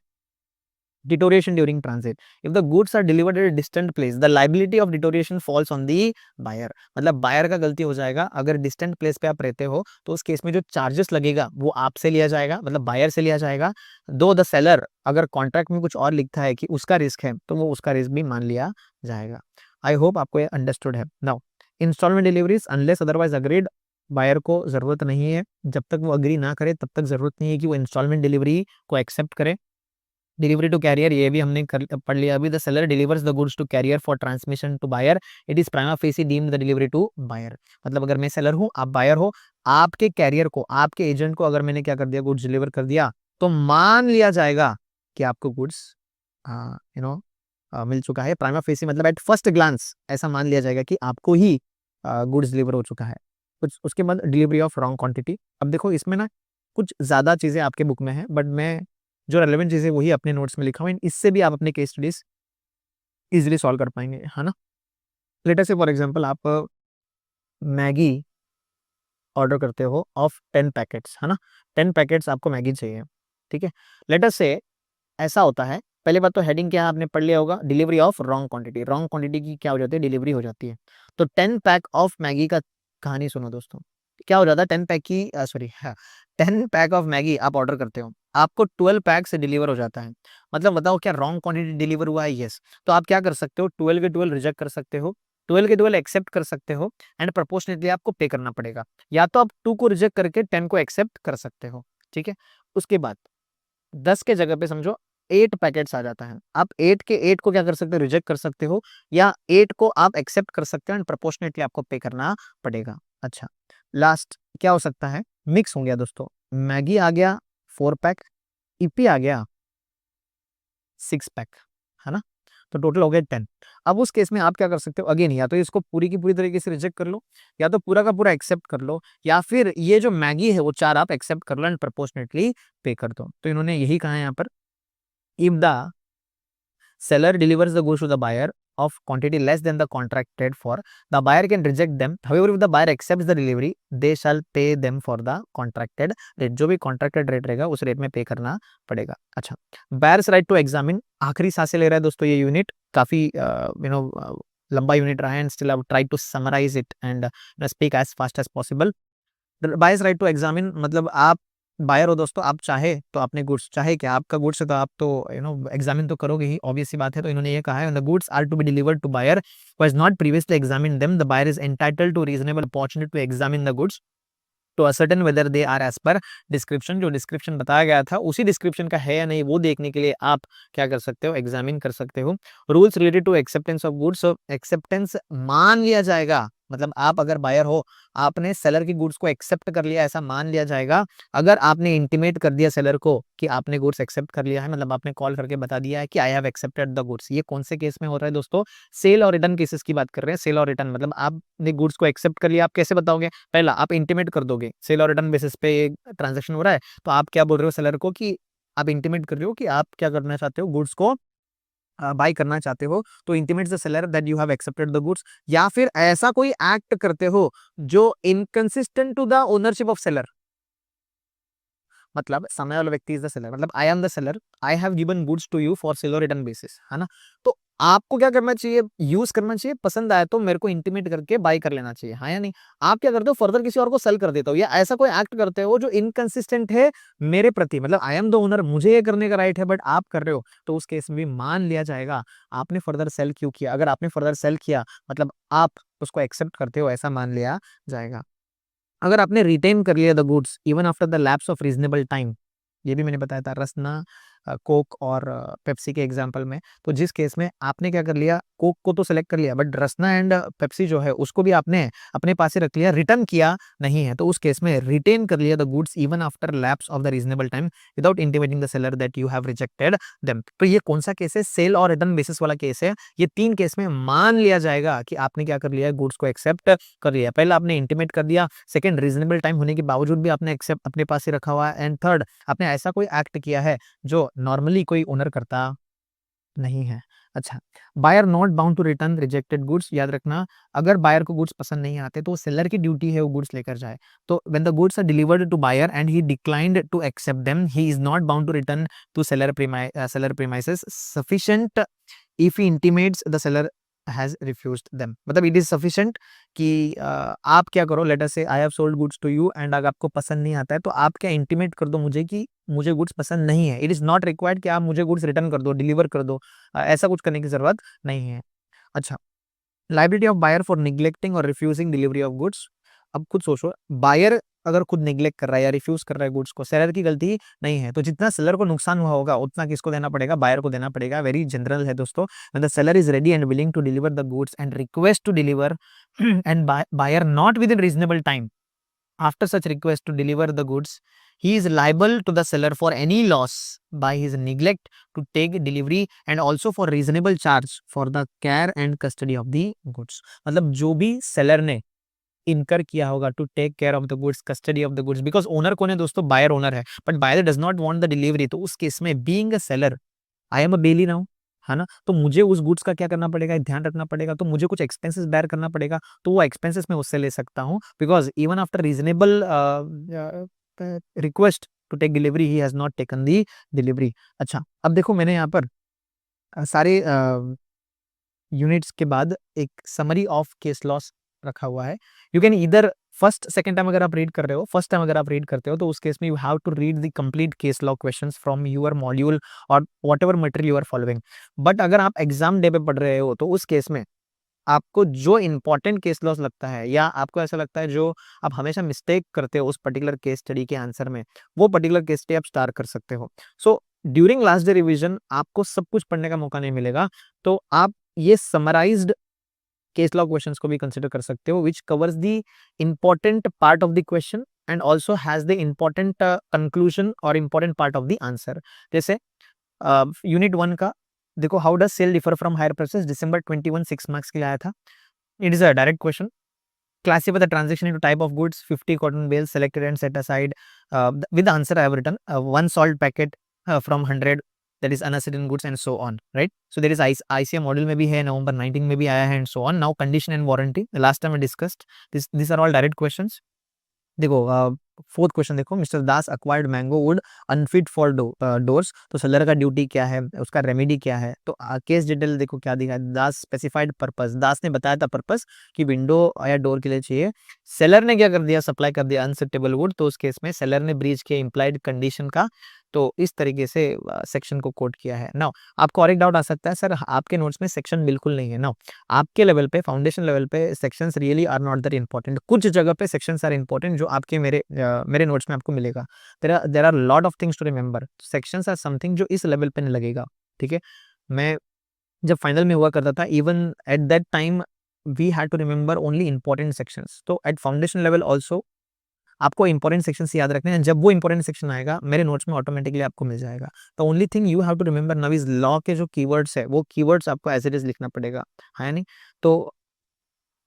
deterioration during transit, if the goods are delivered at a distant place the liability of deterioration falls on the buyer, मतलब बायर का गलती हो जाएगा, अगर डिस्टेंट प्लेस पे आप रहते हो तो उस केस में जो चार्जेस लगेगा वो आपसे लिया जाएगा, मतलब बायर से लिया जाएगा। दो द सेलर अगर कॉन्ट्रैक्ट में कुछ और लिखता है कि उसका रिस्क है तो वो उसका रिस्क भी मान लिया जाएगा। आई होप आपको ये अंडरस्टूड है। Now instalment deliveries unless otherwise agreed, buyer को जरूरत नहीं है, जब तक वो अग्री ना करे तब तक जरूरत नहीं है कि वो इंस्टॉलमेंट डिलीवरी को एक्सेप्ट करे। डिलीवरी टू कैरियर ये भी हमने पढ़ लिया अभी, the seller delivers the goods to carrier for transmission to buyer, it is prima facie deemed the delivery to buyer, मतलब अगर मैं सेलर हूँ आप बायर हो, आपके कैरियर को आपके एजेंट को अगर मैंने क्या कर दिया गुड्स डिलीवर कर दिया तो मान लिया जाएगा कि आपको गुड्स मिल चुका है। प्राइमा फेसी मतलब एट फर्स्ट ग्लांस ऐसा मान लिया जाएगा कि आपको ही गुड्स डिलीवर हो चुका है। कुछ उसके बाद डिलीवरी ऑफ रॉन्ग क्वांटिटी, अब देखो इसमें ना कुछ ज्यादा चीजें आपके बुक में है बट मैं जो रेलेवेंट चीजें वही अपने नोट्स में लिखा हुआ है, इससे भी आप अपने केस स्टडीज इजीली सॉल्व कर पाएंगे, है ना। लेटर से फॉर एग्जांपल आप मैगी ऑर्डर करते हो ऑफ 10 पैकेट्स, है ना, 10 पैकेट्स आपको मैगी चाहिए, ठीक है। लेटर से ऐसा होता है, पहले बात तो हेडिंग क्या है आपने पढ़ लिया होगा, delivery of wrong quantity, wrong quantity की क्या हो जाती है डिलीवरी हो जाती है। तो 10 पैक ऑफ मैगी का कहानी सुनो दोस्तों, क्या हो जाता है 10 पैक की सॉरी 10 पैक ऑफ मैगी आप ऑर्डर करते हो, आपको 12 पैक से डिलीवर हो जाता है, मतलब बताओ क्या रॉन्ग क्वांटिटी डिलीवर हुआ है, यस। तो आप क्या कर सकते हो 12 के 12 रिजेक्ट कर सकते हो, 12 के 12 एक्सेप्ट कर सकते हो एंड प्रोपोर्शनेटली आपको पे करना पड़ेगा, या तो आप 2 को रिजेक्ट करके 10 को एक्सेप्ट कर सकते हो, ठीक है। उसके बाद 10 के जगह पे समझो 8 पैकेट्स आ जाता है, आप 8 के 8 को क्या कर सकते हो रिजेक्ट कर सकते हो, या 8 को आप एक्सेप्ट कर सकते हो एंड प्रोपोर्शनेटली आपको पे करना पड़ेगा। अच्छा, लास्ट क्या हो सकता है, मिक्स हो गया दोस्तों, मैगी आ गया 4 पैक, ईपी आ गया 6 पैक, है ना, तो टोटल हो गया 10। अब उस केस में आप क्या कर सकते हो, अगेन या तो इसको पूरी की पूरी तरीके से रिजेक्ट कर लो, या तो पूरा का पूरा एक्सेप्ट कर लो, या फिर ये जो मैगी है वो 4 आप एक्सेप्ट कर लो एंड प्रोपोर्शनेटली पे कर दो। तो इन्होंने यही कहा है यहाँ पर, if the seller delivers the goods to the buyer of quantity less than the contracted for, the buyer can reject them, however if the buyer accepts the delivery they shall pay them for the contracted rate, जो भी contracted rate रहेगा उस रेट में पे करना पड़ेगा। अच्छा, buyer's right to examine, आखिरी सांसें ले रहा है दोस्तों ये यूनिट, काफी लंबा यूनिट रहा है and still I try to summarise it and speak as fast as possible. Buyer's right to examine, मतलब आप बायर हो दोस्तों, आप चाहे तो अपने गुड्स, चाहे क्या आपका गुड्स है तो आप तो एग्जामिन तो करोगे ही, ऑब्वियस सी बात है। तो इन्होंने ये कहा है the goods are to be delivered to buyer who has not previously examined them, the buyer is entitled to reasonable opportunity to examine the goods to ascertain whether they are as per description, जो डिस्क्रिप्शन बताया गया था उसी डिस्क्रिप्शन का है या नहीं वो देखने के लिए आप क्या कर सकते हो, एग्जामिन कर सकते हो। Rules related to acceptance of goods, acceptance मान लिया जाएगा मतलब आप अगर बायर हो, आपने सेलर की गुड्स को एक्सेप्ट कर लिया, ऐसा मान लिया जाएगा। अगर आपने इंटीमेट कर दिया सेलर को कि आपने गुड्स एक्सेप्ट कर लिया है, मतलब आपने कॉल करके बता दिया है कि I have accepted the goods. ये कौन से केस में हो रहा है दोस्तों? सेल और रिटर्न केसेस की बात कर रहे हैं। सेल और रिटर्न मतलब आपने गुड्स को एक्सेप्ट कर लिया। आप कैसे बताओगे? पहला आप इंटीमेट कर दोगे, सेल और रिटर्न बेसिस पे ट्रांजेक्शन हो रहा है, तो आप क्या बोल रहे हो सेलर को कि आप इंटीमेट कर रहे हो कि आप क्या करना चाहते हो, गुड्स को बाय करना चाहते हो। तो intimate the seller that you have accepted the goods. या फिर ऐसा कोई एक्ट करते हो जो inconsistent to the ownership of seller, मतलब सामने वाला व्यक्ति इज द सेलर, मतलब I am the seller, I have given goods to you for sale और रिटर्न बेसिस, है ना? तो आपको क्या करना चाहिए? यूज करना चाहिए, पसंद आया तो मेरे को इंटीमेट करके बाय कर लेना चाहिए, हाँ या नहीं? आप क्या करते हो? फर्दर किसी और को सेल कर देते हो, या ऐसा कोई एक्ट करते हो जो इनकंसिस्टेंट है मेरे प्रति, मतलब आई एम द ओनर, मुझे ये करने का राइट है, बट आप कर रहे हो, तो उस केस में भी मान लिया जाएगा आपने फर्दर सेल क्यों किया। अगर आपने फर्दर सेल किया मतलब आप उसको एक्सेप्ट करते हो, ऐसा मान लिया जाएगा। अगर आपने रिटेन कर लिया the goods even after the lapse of reasonable time, ये भी मैंने बताया था रसना, कोक और पेप्सी के एग्जांपल में। तो जिस केस में आपने क्या कर लिया, कोक को तो सिलेक्ट कर लिया, बट रसना एंड पेप्सी जो है उसको भी आपने अपने पास ही रख लिया, रिटर्न किया नहीं है, तो उस केस में रिटेन कर लिया the goods even after lapse of the reasonable time without intimating the seller that you have rejected them. तो ये कौन सा केस है? सेल और रिटर्न बेसिस वाला केस है। ये तीन केस में मान लिया जाएगा कि आपने क्या कर लिया है, गुड्स को एक्सेप्ट कर लिया। पहला आपने इंटीमेट कर दिया, सेकंड रीजनेबल टाइम होने के बावजूद भी आपने एक्सेप्ट अपने पास ही रखा हुआ है, एंड थर्ड आपने ऐसा कोई एक्ट किया है जो नॉर्मली कोई ओनर करता नहीं है। अच्छा, buyer not bound to return rejected goods, याद रखना, अगर बायर को गुड्स पसंद नहीं आते तो सेलर की ड्यूटी है वो गुड्स लेकर जाए। तो when the goods are delivered to buyer and he declined to accept them, he is not bound to return to seller premises sufficient if he intimates the seller has refused them. मतलब इट इज सफिशिएंट कि आप क्या करो, let us say I have sold goods to you, and अगर आपको पसंद नहीं आता है तो आप क्या इंटीमेट कर दो मुझे कि मुझे गुड्स पसंद नहीं है। इट इज नॉट रिक्वायर्ड कि आप मुझे गुड्स रिटर्न कर दो, डिलीवर कर दो, ऐसा कुछ करने की जरूरत नहीं है। अच्छा, liability of buyer for neglecting और रिफ्यूजिंग डिलीवरी ऑफ गुड्स। अब खुद सोचो, बायर अगर खुद निग्लेक्ट कर रहा है या रिफ्यूज कर रहा है गुड्स को, सेलर की गलती नहीं है, तो जितना सेलर को नुकसान हुआ होगा उतना किसको देना पड़ेगा? बायर को देना पड़ेगा। वेरी जनरल है दोस्तों। When the seller is ready and willing to deliver the goods and request to deliver and buyer not within reasonable time, after such request to deliver the goods, he is liable to the seller for any loss by his neglect to take delivery and also for reasonable charge for the care and custody of the goods। मतलब जो भी सेलर ने इनकर किया होगा to take care of the goods, custody of the goods, because owner कौन है दोस्तों? बायर ओनर है, but buyer does not want the delivery, तो उस केस में being a seller I am a bailee now, है ना? तो मुझे उस गुड्स का क्या करना पड़ेगा, ध्यान रखना पड़ेगा, तो मुझे कुछ एक्सपेंसेस बेयर करना पड़ेगा, तो वो एक्सपेंसेस मैं उससे ले सकता हूँ, because even after reasonable request to take delivery he has not taken the delivery. अच्छा, अब देखो मैंने यहाँ पर सारे यूनिट्स के बाद एक समरी ऑफ केस लॉस रखा हुआ है। You can either first second time अगर आप रीड कर रहे हो, फर्स्ट टाइम अगर आप रीड करते हो तो उस केस में you have to read the complete case law questions from your module और whatever material you are following. But अगर आप एग्जाम डे पे पढ़ रहे हो तो उस केस में आपको जो इंपॉर्टेंट केस लॉस लगता है, या आपको ऐसा लगता है जो आप हमेशा मिस्टेक करते हो उस पर्टिकुलर केस स्टडी के आंसर में, वो पर्टिकुलर केस स्टडी आप स्टार कर सकते हो। So during last day revision आपको सब कुछ पढ़ने का मौका नहीं मिलेगा, तो आप ये समराइज्ड केस लॉ क्वेश्चंस को भी कंसिडर कर सकते हो, which covers the important part of the question and also has the important conclusion और important part of the answer. जैसे यूनिट 1 का देखो, how does sale differ from hire purchase, दिसंबर 21 6 मार्क्स के लिए आया था। It is a direct question. Classify the transaction into type of goods, 50 cotton bales selected and set aside. With the answer I have written, one salt packet from 100, that is unacertain goods, and so on, right? So there is ICA model में भी है, November 19 में भी आया है, and so on. Now condition and warranty, the last time I discussed this, these are all direct questions। देखो फोर्थ क्वेश्चन देखो, mister Das acquired mango would unfit for doors, तो सेलर का ड्यूटी क्या है, उसका रेमेडी क्या है? तो केस डिटेल देखो क्या दिखा है, दास स्पेसिफाइड पर्पस, दास ने बताया था पर्पस कि विंडो या डोर के लिए चाहिए। सेलर ने क्या कर दिया, सप्लाई कर दिया अनसेटेबल वुड, तो उस केस में सेलर ने ब्रीच किया इम्प्लाइड कंडीशन का। तो इस तरीके से सेक्शन को कोट किया है। नाउ आपको और एक डाउट आ सकता है, सर आपके नोट्स में सेक्शन बिल्कुल नहीं है। नाउ आपके लेवल पे, फाउंडेशन लेवल पे sections really are not that important. कुछ जगह पे सेक्शंस आर इंपॉर्टेंट जो आपके मेरे नोट्स में आपको मिलेगा। There are lot of things to remember. Sections are something जो इस लेवल पे नहीं लगेगा, ठीक है? मैं जब फाइनल में हुआ करता था, even at that time we had to remember only important sections. तो एट फाउंडेशन लेवल ऑल्सो आपको इंपॉर्टेंट सेक्शंस याद रखने हैं, जब वो इंपॉर्टेंट सेक्शन आएगा मेरे नोट्स में ऑटोमेटिकली आपको मिल जाएगा। The only thing you have to remember now is law के जो कीवर्ड्स है वो कीवर्ड्स आपको एज इट इज लिखना पड़ेगा, है नहीं? तो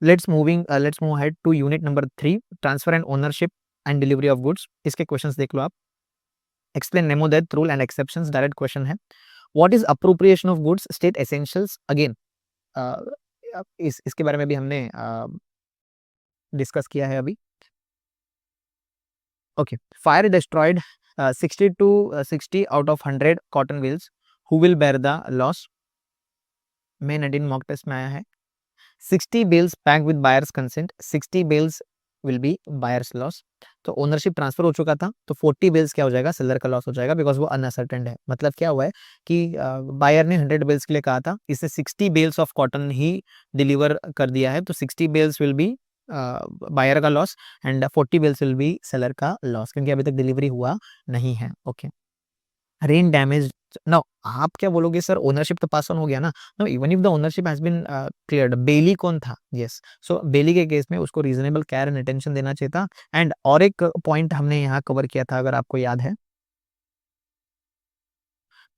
let's move ahead to unit number 3, transfer and ownership and delivery of goods. इसके क्वेश्चंस देख लो आप। Explain nemo dat rule and exceptions, direct question है। What is appropriation of goods, state essentials, again इसके बारे में भी हमने डिस्कस किया है अभी। Okay, fire destroyed 60 to 60 out of 100 cotton wheels, who will bear the loss? Main and in mock test में आया है 60 bales pack with buyer's consent, 60 bales will be buyer's loss. तो ओनरशिप ट्रांसफर हो चुका था, तो 40 बेल्स क्या हो जाएगा, सेलर का लॉस हो जाएगा, बिकॉज वो अनअसर्टेंड है। मतलब क्या हुआ है कि बायर ने 100 बेल्स के लिए कहा था, इसने 60 बेल्स ऑफ कॉटन ही डिलीवर कर दिया है, तो 60 बेल्स विल बी बायर का loss and 40 bales will be seller का लॉस, क्योंकि अभी तक डिलीवरी हुआ नहीं है। ओके, रेन डैमेज, नाउ आप क्या बोलोगे सर, ओनरशिप तो पास ऑन हो गया ना? No, even if the ownership has been cleared, bailee कौन था? यस, सो बेली के केस में उसको रीजनेबल केयर एंड अटेंशन देना चाहिए था। एंड और एक पॉइंट हमने यहाँ कवर किया था, अगर आपको याद है,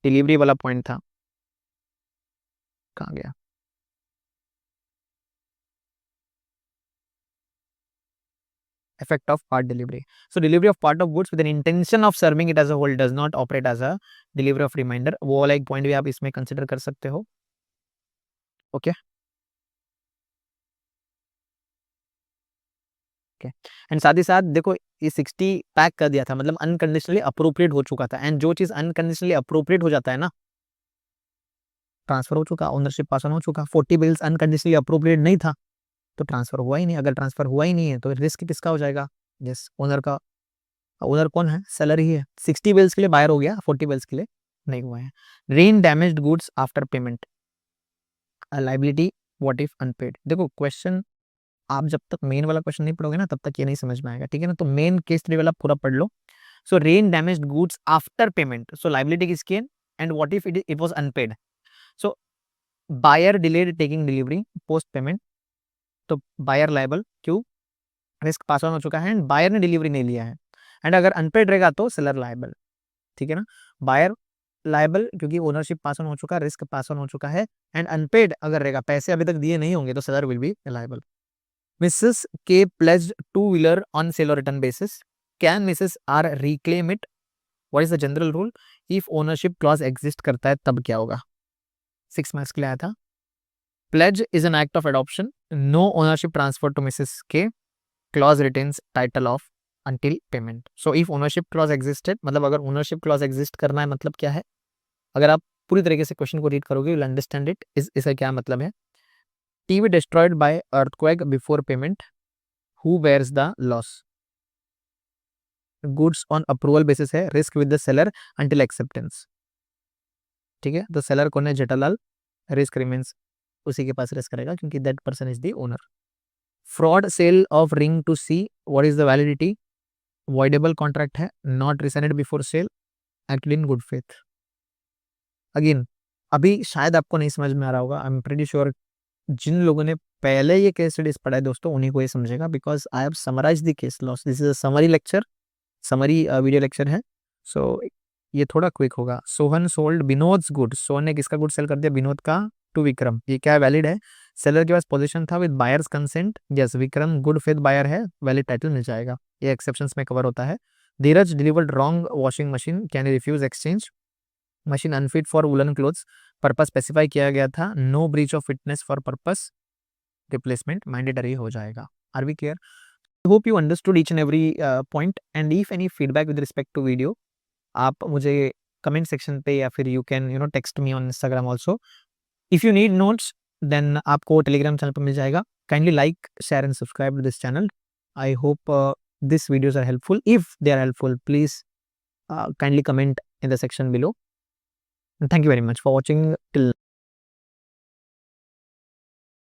डिलीवरी वाला पॉइंट था, कहाँ गया? effect of part delivery. So delivery of part of goods with an intention of serving it as a whole does not operate as a delivery of reminder. वो वाला एक पॉइंट भी आप इसमें कंसिडर कर सकते हो। ओके ओके, एंड साथ ही साथ देखो, ये 60 पैक कर दिया था, मतलब अनकंडीशनली अप्रोप्रिएट हो चुका था। एंड जो चीज अनकंडीशनली अप्रोप्रिएट हो जाता है ना, ट्रांसफर हो चुका, ओनरशिप पास ऑन हो चुका। 40 बिल्स अनकंडीशनली अप्रोप्रिएट नहीं था, तो ट्रांसफर हुआ ही नहीं। अगर ट्रांसफर हुआ ही नहीं है तो रिस्क किसका हो जाएगा? यस, ओनर का। ओनर कौन है? सेलर ही है। 60 बिल्स के लिए बायर हो गया, 40 बिल्स के लिए नहीं हुआ है। Rain damaged goods after payment, liability what if unpaid. देखो क्वेश्चन, आप जब तक मेन वाला क्वेश्चन नहीं पढ़ोगे ना, तब तक ये नहीं समझ में आएगा, ठीक है ना? तो मेन केस स्टडी वाला पूरा पढ़ लो। So rain damaged goods after payment, so liability किसकी है? And what if it was unpaid? So buyer delayed taking delivery post payment, तो बायर लायबल, क्यों? रिस्क पास ऑन हो चुका है एंड बायर ने डिलीवरी नहीं लिया है। एंड अगर अनपेड रहेगा तो सेलर लायबल, ठीक है ना? बायर लायबल क्योंकि ओनरशिप पास ऑन हो चुका, रिस्क पास ऑन हो चुका है। एंड अनपेड अगर रहेगा, पैसे अभी तक दिए नहीं होंगे, तो seller will be liable. Mrs K pledged two wheeler on sale और return basis, can Mrs R reclaim it? What is the general rule? If ownership clause exist करता है तब क्या होगा? 6 मार्क्स के लिए आया था। Pledge is an act of adoption, no ownership transfer to Mrs K, clause retains title of until payment. So if ownership clause existed, मतलब अगर ownership clause exist करना है, मतलब क्या है? अगर आप पूरी तरीके से क्वेश्चन को रीड करोगे, you'll understand it. इसका क्या मतलब है? TV destroyed by earthquake before payment, who bears the loss? Goods on approval basis है, risk with the seller until acceptance, ठीक है? तो seller कौन है? जेठालाल, risk remains उसी के पास रिस्क रहेगा, क्योंकि that person is the owner. Fraud sale of ring to C, what is the validity? voidable contract है, not rescinded before sale, acted in good faith. Again अभी शायद आपको नहीं समझ में आ रहा होगा, आई एम प्रीटी श्योर जिन लोगों ने पहले ये केस स्टडीज पढ़ा है दोस्तों, उन्हीं को ये समझेगा, because I have summarise the case laws. This is a summary lecture, summary video lecture है, सो ये थोड़ा क्विक होगा। सोहन सोल्ड विनोद्स गुड, सोहन ने किसका गुड सेल कर दिया? विनोद का, टू विक्रम। ये क्या वैलिड है? सेलर के पास पोजीशन था with buyer's consent, yes, Vikram good faith buyer है, वैलिड टाइटल मिल जाएगा। ये एक्सेप्शंस में कवर होता है। Dheeraj delivered wrong washing machine, can you refuse exchange? Machine unfit for woollen clothes, purpose specify किया गया था, no breach of fitness for purpose, replacement mandatory हो जाएगा। Are we clear? Hope you understood each and every point, and if any feedback with respect to video, आप मुझे कमेंट सेक्शन पे या फिर you can text me on Instagram also. If you need notes then आपको टेलीग्राम चैनल पर मिल जाएगा। Kindly like, share and subscribe to this channel. I hope this videos are helpful. If they are helpful, please kindly comment in the section below. And thank you very much for watching till